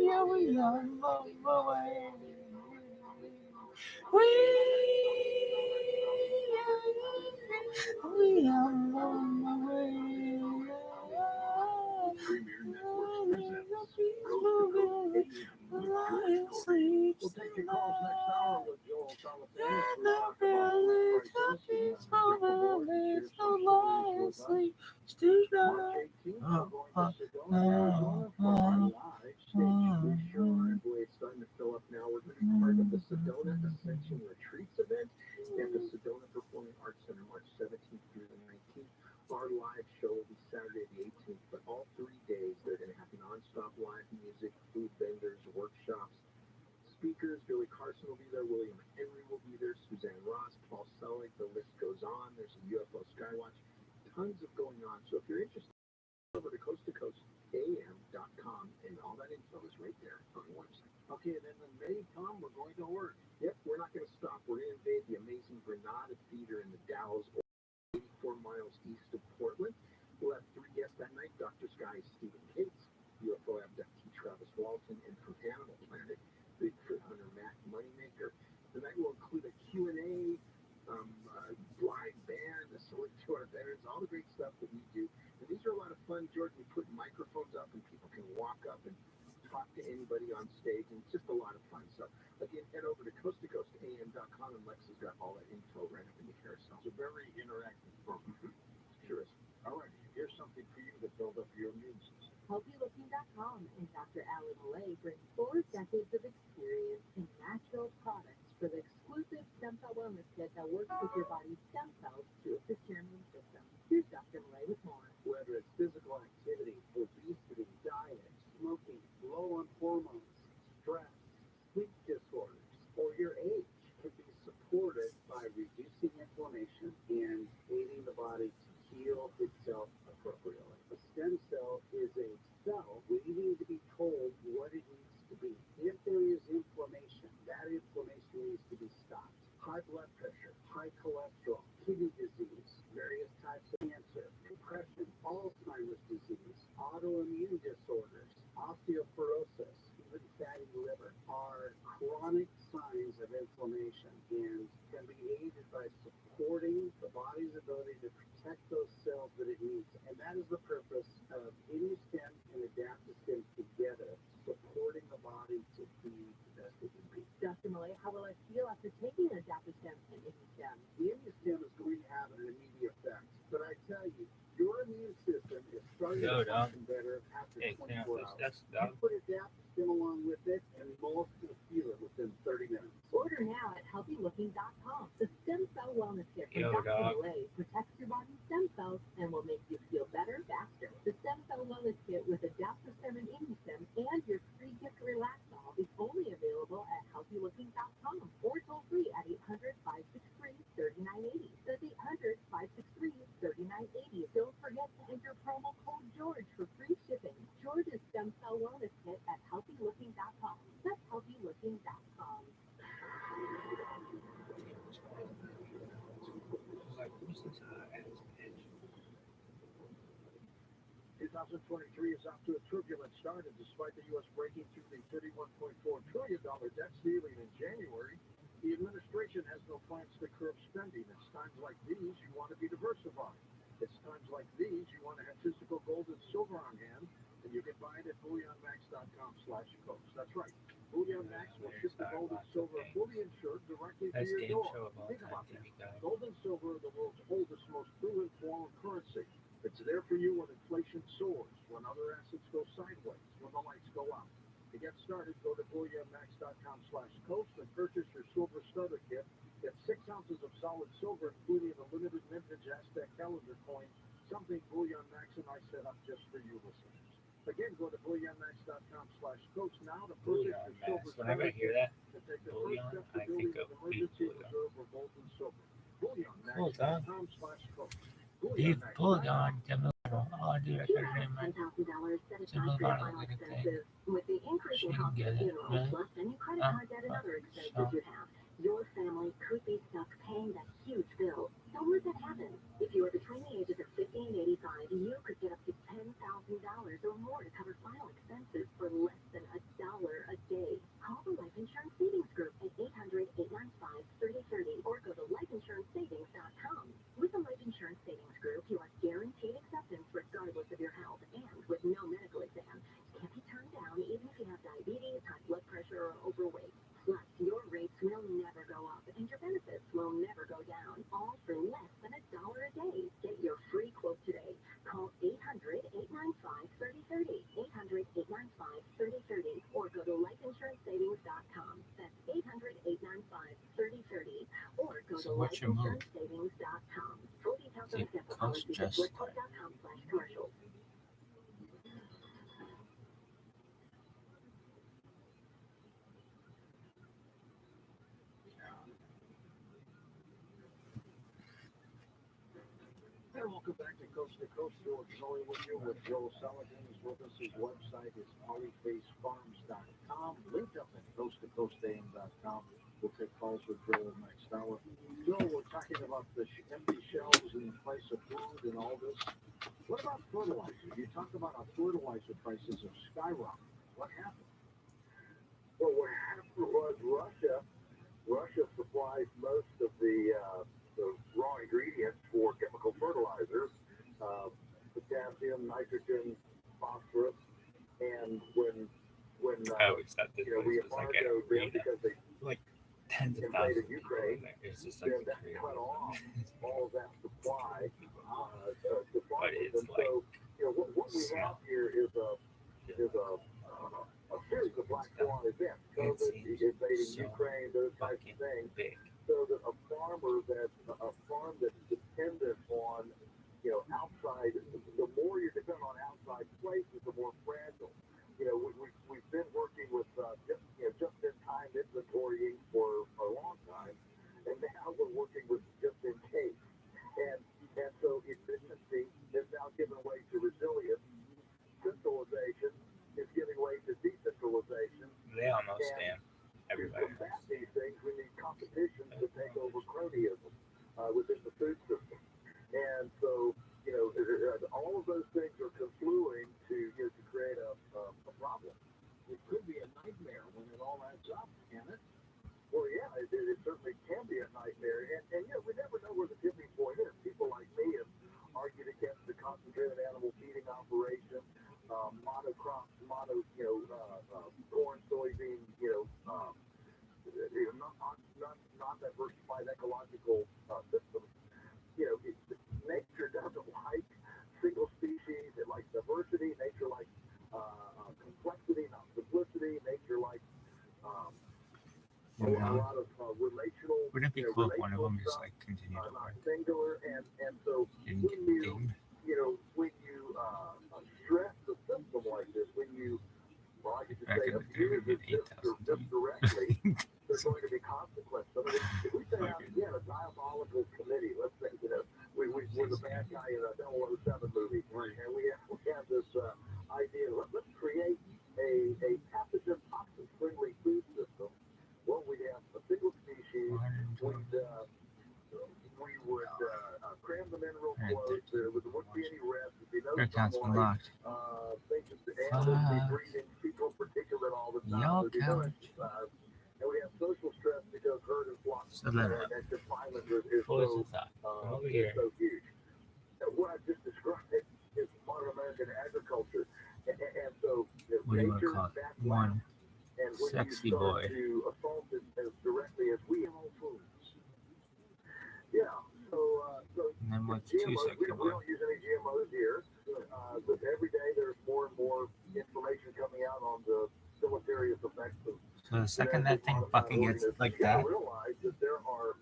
yeah, we are away. We are away. Premier Networks presents Coast to Coast AM with George Story. We'll take your calls next hour with Joel Solomon. And the village of peaceful village, the lion sleeps tonight. March 18th, we're going to Sedona, Arizona for our live stage two show. Boy, it's starting to fill up now. We're going to be part of the the Sedona Ascension Retreats event at the Sedona Performing Arts Center, March 17th through the 19th. Our live show will be Saturday the 18th, but all 3 days they're going to have non-stop live music, food vendors, workshops, speakers. Billy Carson will be there, William Henry will be there, Suzanne Ross, Paul Selig, the list goes on. There's a UFO Skywatch, tons of going on. So if you're interested, over to coasttocoastam.com, and all that info is right there on the website. Okay, and then in May, Tom, we're going to work. Yep, we're not going to stop. We're going to invade the amazing Granada Theater in the Dalles, 84 miles east of Portland. We'll have 3 guests that night: Dr. Sky, Stephen Cates, UFO abductee Travis Walton, and from Animal Planet, Bigfoot hunter Matt Moneymaker. The night will include a Q&A, live band, a salute to our veterans, all the great stuff that we do. And these are a lot of fun, Jordan. We put microphones up and people can walk up and talk to anybody on stage, and it's just a lot of fun. So again, head over to coasttocoastam.com, and Lex has got all that info right up in the carousel. It's a very interactive program. Sure is. All right, here's something for you to build up your immune system. HealthyLooking.com and Dr. Alan Malay bring 4 decades of experience in natural products for the exclusive stem cell wellness kit that works with your body's stem cells to assist your immune system. Here's Dr. Malay with more. Whether it's physical activity, obesity, diet, smoking, low on hormones, stress, sleep disorders, or your age, can be supported by reducing inflammation and aiding the body to heal itself appropriately. A stem cell is a cell waiting to be told what it needs to be. If there is inflammation, that inflammation needs to be stopped. High blood pressure, high cholesterol, kidney disease, various types of cancer, depression, Alzheimer's disease, autoimmune disorders, osteoporosis, even fatty liver are chronic signs of inflammation and can be aided by supporting the body's ability to protect those cells that it needs. And that is the purpose of ImmuStem and AdaptoStem together, supporting the body to be the best it can be. Dr. Malay, how will I feel after taking AdaptoStem and ImmuStem? The ImmuStem is going to have an immediate effect, but I tell you, your immune system is starting to function better after 24 hours. You put AdaptoStem along with it, and most will feel it within 30 minutes. Order now at HealthyLooking.com. The Stem Cell Wellness Kit from Dr. Malay protects your body's stem cells and will make you feel better faster. The Stem Cell Wellness Kit with AdaptoStem and ImmuStem and your free gift Relaxol is only available at HealthyLooking.com or toll free at 800-563-3980. That's 800-563-3980. Don't forget to enter promo code George for free shipping. George's Stem Cell Wellness Kit at HealthyLooking.com. That's HealthyLooking.com. 2023 is off to a turbulent start, and despite the U.S. breaking through the $31.4 trillion debt ceiling in January, the administration has no plans to curb spending. It's times like these you want to be diversified. It's times like these you want to have physical gold and silver on hand, and you can buy it at bullionmax.com/coast. That's right. Bullion Max will ship the gold and silver fully insured directly to your door. Think about that. Gold and silver are the world's oldest, most proven form of currency. It's there for you when inflation soars, when other assets go sideways, when the lights go out. To get started, go to bullionmax.com/coast and purchase your silver starter kit. Get 6 ounces of solid silver, including a limited vintage Aztec calendar coin, something Bullion Max and I set up just for you listeners. Again, go to bullionmax.com/coast now to purchase your silver starter kit to take the first step to building an emergency reserve of gold and silver. bullionmax.com/coast. Leave Bulldog the middle. Oh, dude, I Here can't at remember. $10,000 set It's a aside for your little final bit of a expenses. With the increase in She health can and get it, funeral, right? plus any credit card debt and other expenses you have, your family could be stuck paying that huge bill. Don't let that happen. If you are between the ages of 50 and 85, you could get up to $10,000 or more to cover final expenses for less than $1 a day. Call the Life Insurance Savings Group at 800-895-3030 or go to lifeinsurancesavings.com. With the Life Insurance Savings Group, you are guaranteed acceptance regardless of your health and with no medical exam. Can't be turned down even if you have diabetes, high blood pressure, or overweight. Plus, your rates will never go up and your benefits will never go down, all for less than $1 a day. Get your free quote today. Call 800-895-3030, 800-895-3030, or go to lifeinsurancesavings.com. That's go So to what's your move? lifeinsuranceSavings.com. Full details on It the sample costs policy at just like flipboard.com/commercials. And welcome back to Coast. George Sully with you with Joe Saladin's with us. His website is polyfacefarms.com. Linked up at coasttocoastam.com. We'll take calls with Joe next hour. Joe, we're talking about the empty shelves and the price of food and all this. What about fertilizer? You talk about how fertilizer prices have skyrocketed. What happened? Well, what happened was Russia supplies most of the raw ingredients for chemical fertilizers, potassium, nitrogen, phosphorus, and when I always thought this we was like embargoed them because they like tens of invaded thousands of people Ukraine, in there. It's just then like that cut off all of that supply to but farmers. it's And like so, what we have here is a series of black swan events, COVID, invading Ukraine, those types of things. big. So that a farm that's dependent on outside, the more you depend on outside places, the more fragile. We've been working with just in time inventorying for a long time, and now we're working with just in case. And so efficiency is now giving way to resilience. Centralization is giving way to decentralization. They almost stand To everybody. combat these things, we need competition to take over cronyism within the food system. And so, all of those things are confluing to create a problem. It could be a nightmare when it all adds up, can it? Well, yeah, it certainly can be a nightmare. And we never know where the tipping point is. People like me have argued against the concentrated animal feeding operation, monocrops, corn, soybean, not diversified ecological systems. Nature doesn't like single species. It likes diversity. Nature likes complexity, not simplicity. Nature likes a lot of relational. Wouldn't it be cool if one of them just like continued to not work? singular. And so Didn't when get you dinged? when you stress the system like this, when you I could just Back say in the day, abuse we the did system 8,000 just directly, there's going to be consequences. I mean, if we say we had a diabolical committee, let's say, we're the bad guy in a 007 movie, and we have this idea, let's create a pathogen toxin friendly food system. Well, we'd have a single species, we would cram them in real close, there wouldn't be any rest, there'd be no sunlight, animals be breathing fecal particulate all the time, there'd be no exercise, and we have social stress because herd and flock and confinement is so huge. And what I just described is modern American agriculture, and so What do you want to nature call it? backs One and when sexy you boy. start to assault it as directly as we all foods. Yeah, so And then what's GMOs, two we sexy don't boy? use any GMOs here. But every day there's more and more information coming out on the deleterious effects of. So the second that thing fucking gets like you gotta that, realize that there are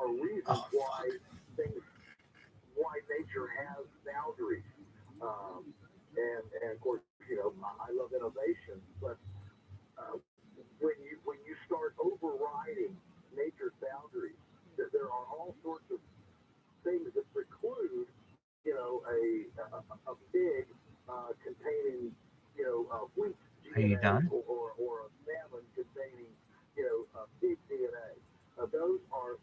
reasons why nature has boundaries. And of course, I love innovation, but when you start overriding nature's boundaries, there are all sorts of things that preclude, a pig containing, wheat DNA or a salmon containing, pig DNA. Those are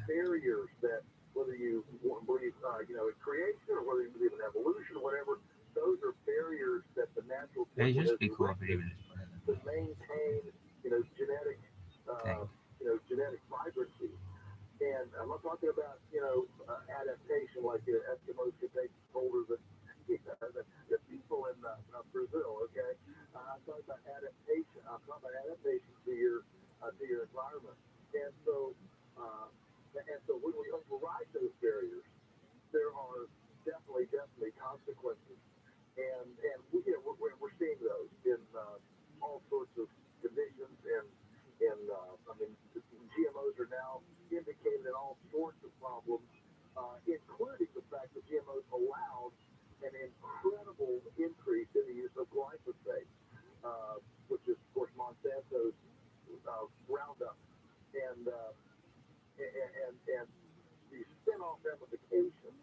barriers that whether you believe, in creation or whether you believe in evolution or whatever, those are barriers that the natural it'd system just be has cool if it erected even just put it in to maintain, genetic vibrancy. And I'm not talking about, adaptation like Eskimos can take colder than the people in Brazil, okay? I'm talking about adaptation. I'm talking about adaptation to your environment. And so when we override those barriers, there are definitely consequences. And we're seeing those in all sorts of conditions. And GMOs are now indicating and the spin-off ramifications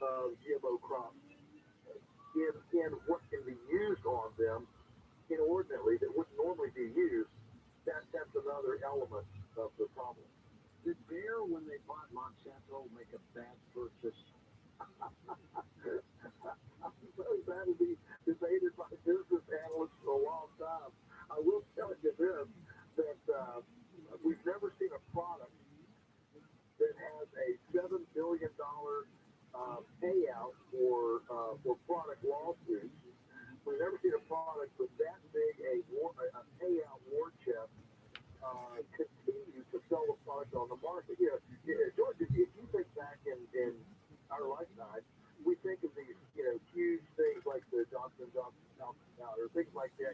of GMO crops in what can be used on them inordinately that wouldn't normally be used, that's another element of the problem. Did Bayer, when they bought Monsanto, make a bad purchase? That'll be debated by business analysts for a long time. I will tell you this, that we've never seen a product that has a $7 billion payout for product lawsuits. We've never seen a product with that big a payout war chest continue to sell the product on the market. George, if you think back in our lifetime, we think of these, huge things like the Johnson & Johnson powder, things like that.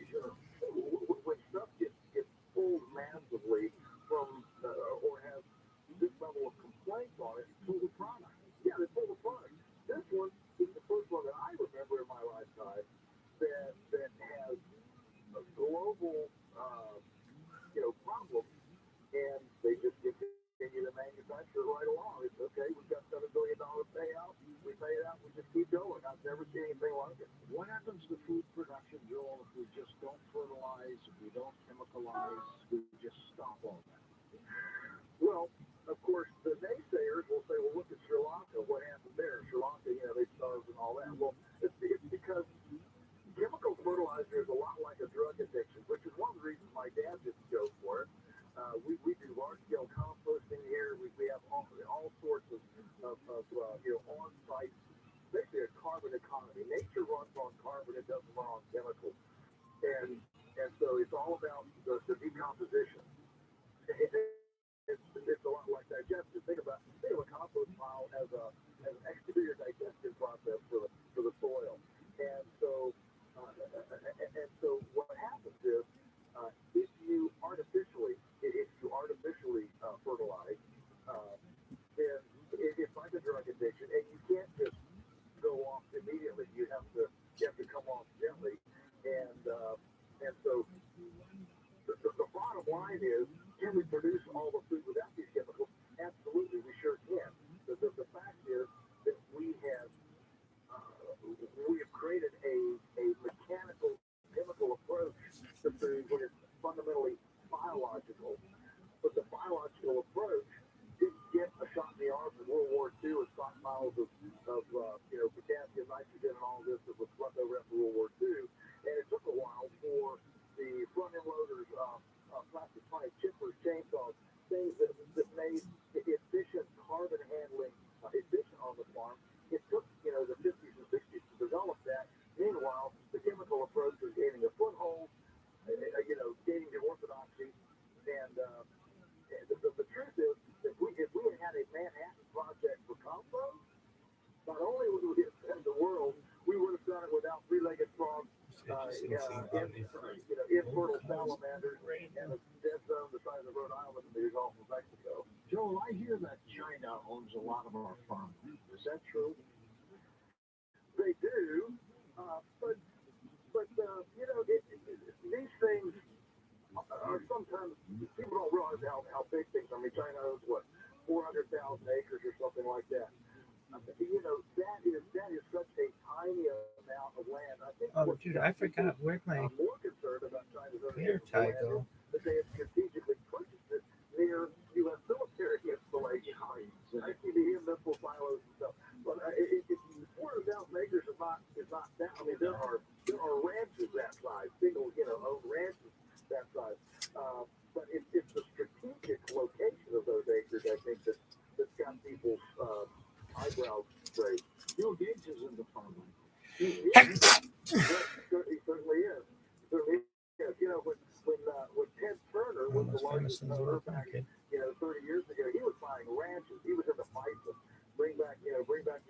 When stuff gets pulled massively from or has this level of complaints on it, pull the product. Yeah, they pull the product. This one is the first one that I remember in my lifetime that has a global, problem, and they just continue to manufacture right along. It's okay. We've got $7 billion payout. We pay it out. We just keep going. I've never seen anything like it. What happens to food production, Joel, if we just don't fertilize, if we don't chemicalize, we just stop all that? Well, of course, the naysayers will say, well, look at Sri Lanka. What happened there? Sri Lanka, they starved and all that. Well, it's because chemical fertilizer is a lot like a drug addiction, which is one of the reasons my dad didn't go for it. We do large-scale composting here. We have all sorts of on-site, basically a carbon economy. Nature runs on carbon. It doesn't run on chemicals. And so it's all about the decomposition. It's a lot like digestion. Think of a compost pile as an exterior digestion process for the soil. And so what happens is if you artificially fertilize, then it's like a drug addiction, and you can't just go off immediately. You have to come off gently, and so the bottom line is, can we produce all the food without these chemicals? Absolutely, we sure can. The fact is that we have created a mechanical, chemical approach to food when it's fundamentally biological. But the biological approach didn't get a shot in the arm in World War II with stockpiles of potassium, nitrogen, and all this that was left over after World War II. And it took a while for the front-end loaders, plastic pipe, chippers, chainsaws, things that made efficient carbon handling efficient on the farm. It took, the 50s and 60s to develop that. Meanwhile, the chemical approach was gaining a foothold, gaining the orthodoxy. And the truth is, if we had a Manhattan Project for compost, not only would we have fed the world, we would have done it without three-legged frogs, infertile salamanders, and a dead zone the size of Rhode Island in the Gulf of Mexico. Joel, I hear that China owns a lot of our farmland. Is that true? They do, but these things are sometimes people don't realize how big things. I mean, China owns 400,000 acres or something like that. That is such a tiny amount of land. I think. Oh, dude, I forgot. Where'd my more concerned about China's hair tie go? That they have strategically purchased it near U.S. military installations, ICBM missile silos and stuff. But 400,000 acres is not that. I mean, there are ranches that size, single owned ranches that size. But it's the strategic location of those acres, I think, that's got people's eyebrows raised. Bill Gates is in the farmland. He certainly is. When Ted Turner was the largest owner back, 30 years ago, he was buying ranches. He was into bison. Bring back the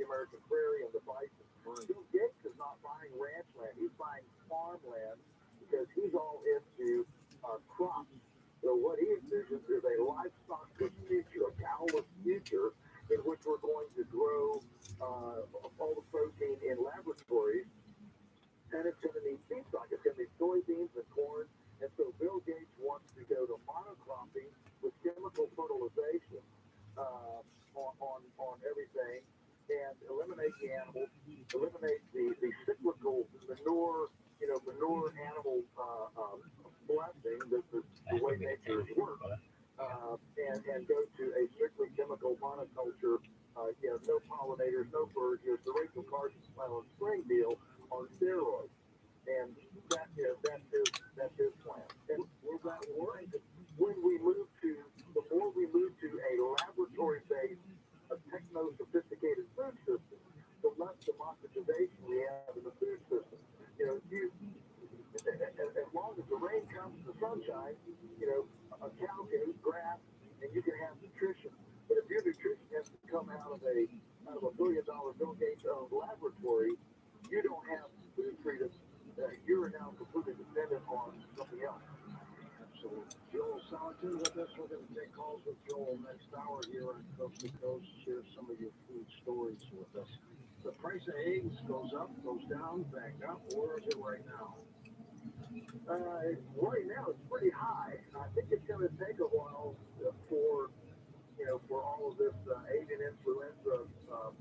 American prairie and the bison. Bill Gates is not buying ranch land. He's buying farmland because he's all into crops. So what he envisions is a livestock-less future, a cow-less future, in which we're going to grow all the protein in laboratories, and it's going to need feedstock. It's going to need soybeans and corn. And so Bill Gates wants to go to monocropping with chemical fertilization. on everything, and eliminate the animals, eliminate the cyclical manure, manure animal blessing, the way nature works, and go to a strictly chemical monoculture, no pollinators, no birds, the Rachel Carson smile and spring deal on steroids. And that's his plan. And will that work? When we move to, the more we move to a laboratory-based, a techno-sophisticated food system, the less democratization we have in the food system. As long as the rain comes and the sunshine, a cow can eat grass and you can have nutrition. But if your nutrition has to come out of a $1 billion Bill Gates owned laboratory, you don't have food freedom. You're now completely dependent on something else. Absolutely. Joel Salatin with us. We're going to take calls with Joel next hour here on Coast to Coast. Share some of your food stories with us. The price of eggs goes up, goes down, back up. Where is it right now? Right now, it's pretty high. I think it's going to take a while for all of this avian influenza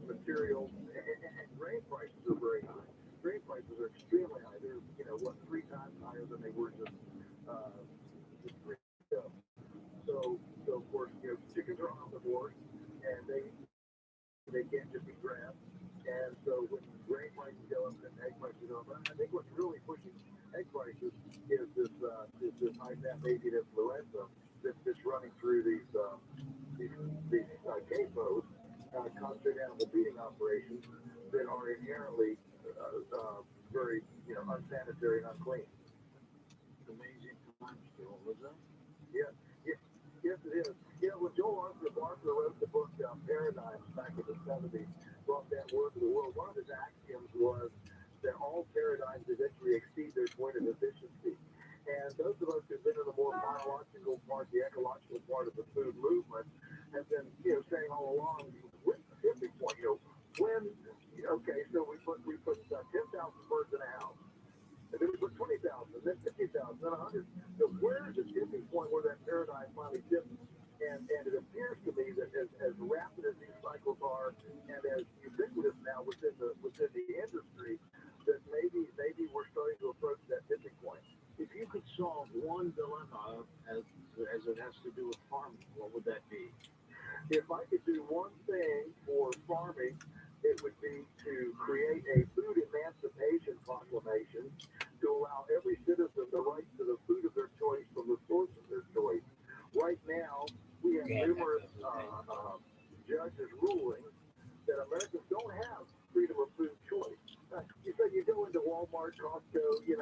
material, and grain prices are very high. Grain prices are extremely high. They're, 3 times higher than they were just 3 years ago. So of course, chickens are omnivores, and they can't just eat grass. And so when grain prices go up and egg prices go up, I think what's really pushing egg prices is this high-fat avian influenza that's running through these CAFOs, concentrated animal feeding operations, that are inherently very unsanitary and unclean. Amazing times, Joel, is that? Yes, it is. When Joel Barker wrote the book Paradigms back in the 70s, brought that word to the world, one of his axioms was that all paradigms eventually exceed their point of efficiency. And those of us who've been in the more biological part, the ecological part of the food movement, have been, saying all along, with the tipping point, so we put 10,000 birds in a house, and then we put 20,000, then 50,000, then 100. So where is the tipping point where that paradigm finally tips? And it appears to me that as rapid as these cycles are, and as ubiquitous now within the industry, that maybe we're starting to approach that tipping point. If you could solve one dilemma as it has to do with farming, what would that be? If I could do one thing for farming, it would be to create a food emancipation proclamation to allow every citizen the right to the food of their choice from the source of their choice. Right now, we have numerous judges ruling that Americans don't have freedom of food choice. You say you go into Walmart, Costco, and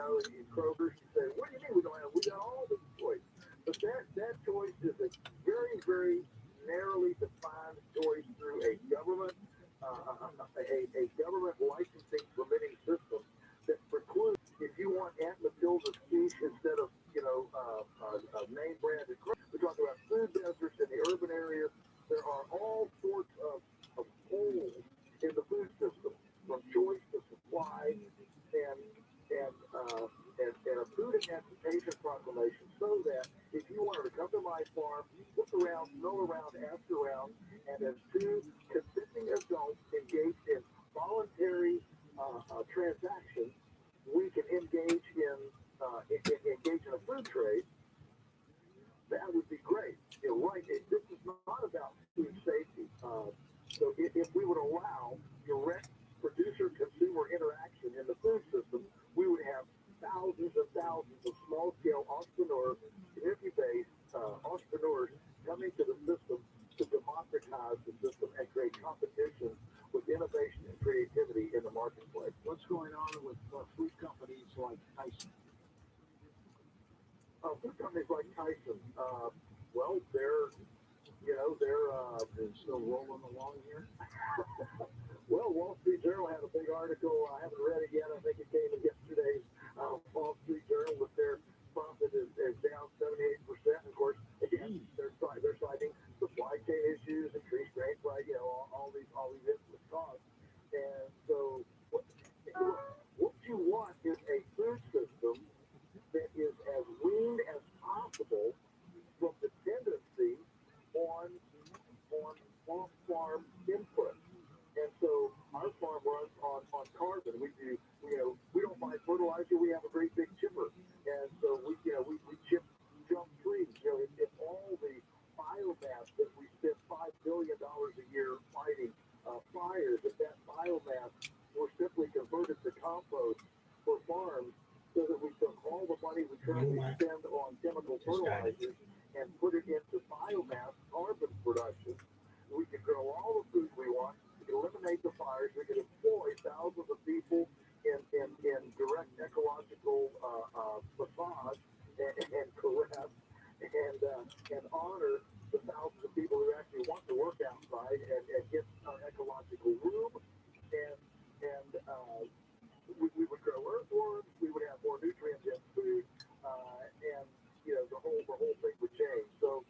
Kroger's, you say, what do you mean we don't have? We got all this choice. But that choice is a very, very narrowly defined choice through a government licensing permitting system that precludes, if you want Aunt Matilda's quiche instead of, name branded, we're talking about food deserts in the urban areas. There are all sorts of holes in the food system, from choice to supply, and a food emancipation proclamation, so that if you wanted to come to my farm, look around, smell around, ask around, and as two consenting adults engaged in voluntary transactions, we can engage in a food trade. That would be great. Right? This is not about food safety. So if we would allow direct producer-consumer interaction in the food system, we would have thousands and thousands of small-scale entrepreneurs, community-based entrepreneurs coming to the system to democratize the system and create competition with innovation and creativity in the marketplace. What's going on with food companies like Tyson? Food companies like Tyson, they're still rolling along here. Well, Wall Street Journal had a big article. I haven't read it yet. I think it came in yesterday's Wall Street Journal with their profit is down 78%. Of course, again, they're citing supply chain issues, increased grain price, all these input costs. And so, what you want is a food system that is as weaned as possible from dependency on you, we have a great big chipper, and so we chip junk trees. It's all the biomass that we spend $5 billion a year fighting fires. If that biomass were simply converted to compost for farms, so that we took all the money we currently spend on chemical fertilizers and put it into biomass carbon production, we could grow all the food we want. We could eliminate the fires. We could employ thousands of people in direct ecological massage and caress and honor the thousands of people who actually want to work outside and get ecological room. And we would grow earthworms. We would have more nutrient-dense food, and the whole thing would change. So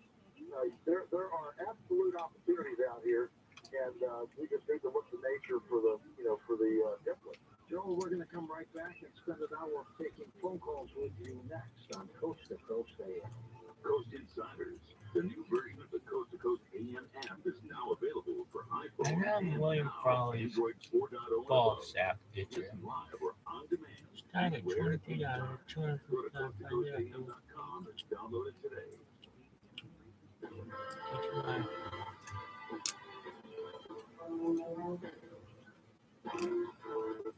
there are absolute opportunities out here, and we just need to look to nature for the template. Joe, we're going to come right back and spend an hour taking phone calls with you next on Coast to Coast AM. Coast Insiders, the new version of the Coast to Coast AM app is now available for iPhone And William Frawley's Android 4.0. false app picture. Listen live or on demand. Started at $23, Go to coasttocoastam.com and download it today.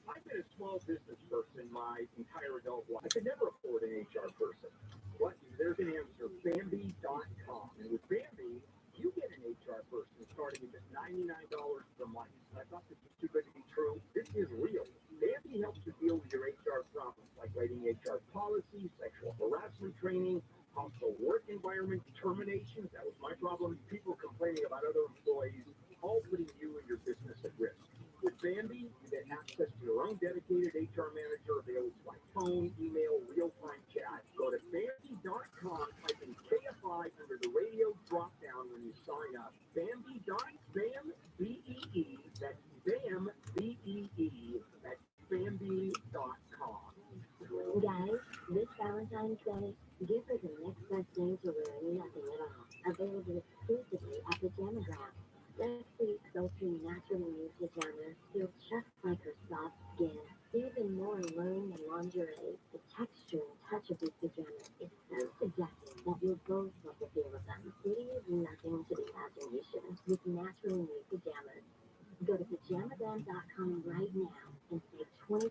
I've been a small business person my entire adult life. I could never afford an HR person. But there's an answer, Bambi.com. And with Bambi, you get an HR person starting at just $99 per month. I thought this was too good to be true. This is real. Bambi helps you deal with your HR problems, like writing HR policies, sexual harassment training, hostile work environment, terminations. That was my problem. People complaining about other employees, all putting you and your business at risk. With Bambi, you get access to your own dedicated HR manager available by phone, email, real-time chat. Go to Bambi.com, type in KFI under the radio drop-down when you sign up. Bambi.bam, B-E-E, that's BAM, B-E-E, that's Bambi.com. Guys, this Valentine's Day, give her the next best thing to wearing nothing at all. Available exclusively at Pajamagram. Next week's sultry naturally made pajamas feel just like her soft skin. Even more alone than lingerie, the texture and touch of these pajamas is so seductive that you'll both love the feel of them. Leave nothing to the imagination with naturally made pajamas. Go to pajamagram.com right now and save 25%.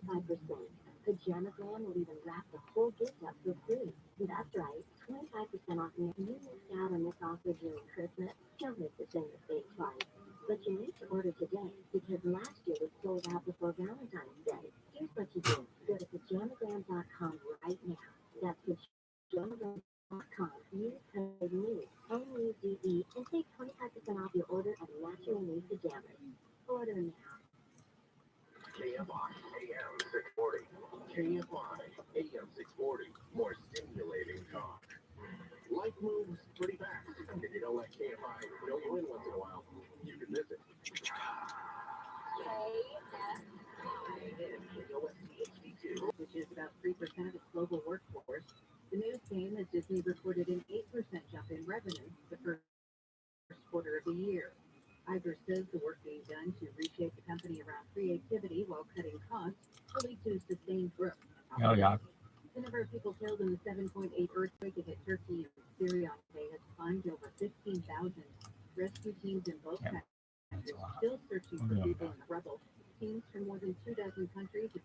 Pajamagram will even wrap the whole gift up for free. That's right, 25% off. If you missed out on this offer during Christmas, don't miss the same mistake twice. But you need to order today because last year was sold out before Valentine's Day. Here's what you do. Go to pajamagram.com right now. That's pajamagram.com. Use code NEW, N-U-D-E, and take 25% off your order of naturally made pajamas. Order now. KFI AM 640. KFI AM 640. More stimulating talk. Life moves pretty fast. If you don't let KFI fill you in once in a while, you can miss it. Which is about 3% of its global workforce. The news came as Disney reported an 8% jump in revenue the first quarter of the year. Igers says the work being done to reshape the company around creativity while cutting costs will lead to sustained growth. Oh, yeah. The number of people killed in the 7.8 earthquake that hit Turkey and Syria on Monday has climbed to over 15,000. Rescue teams in both countries are still searching for people in the rubble. Teams from more than 2 dozen countries have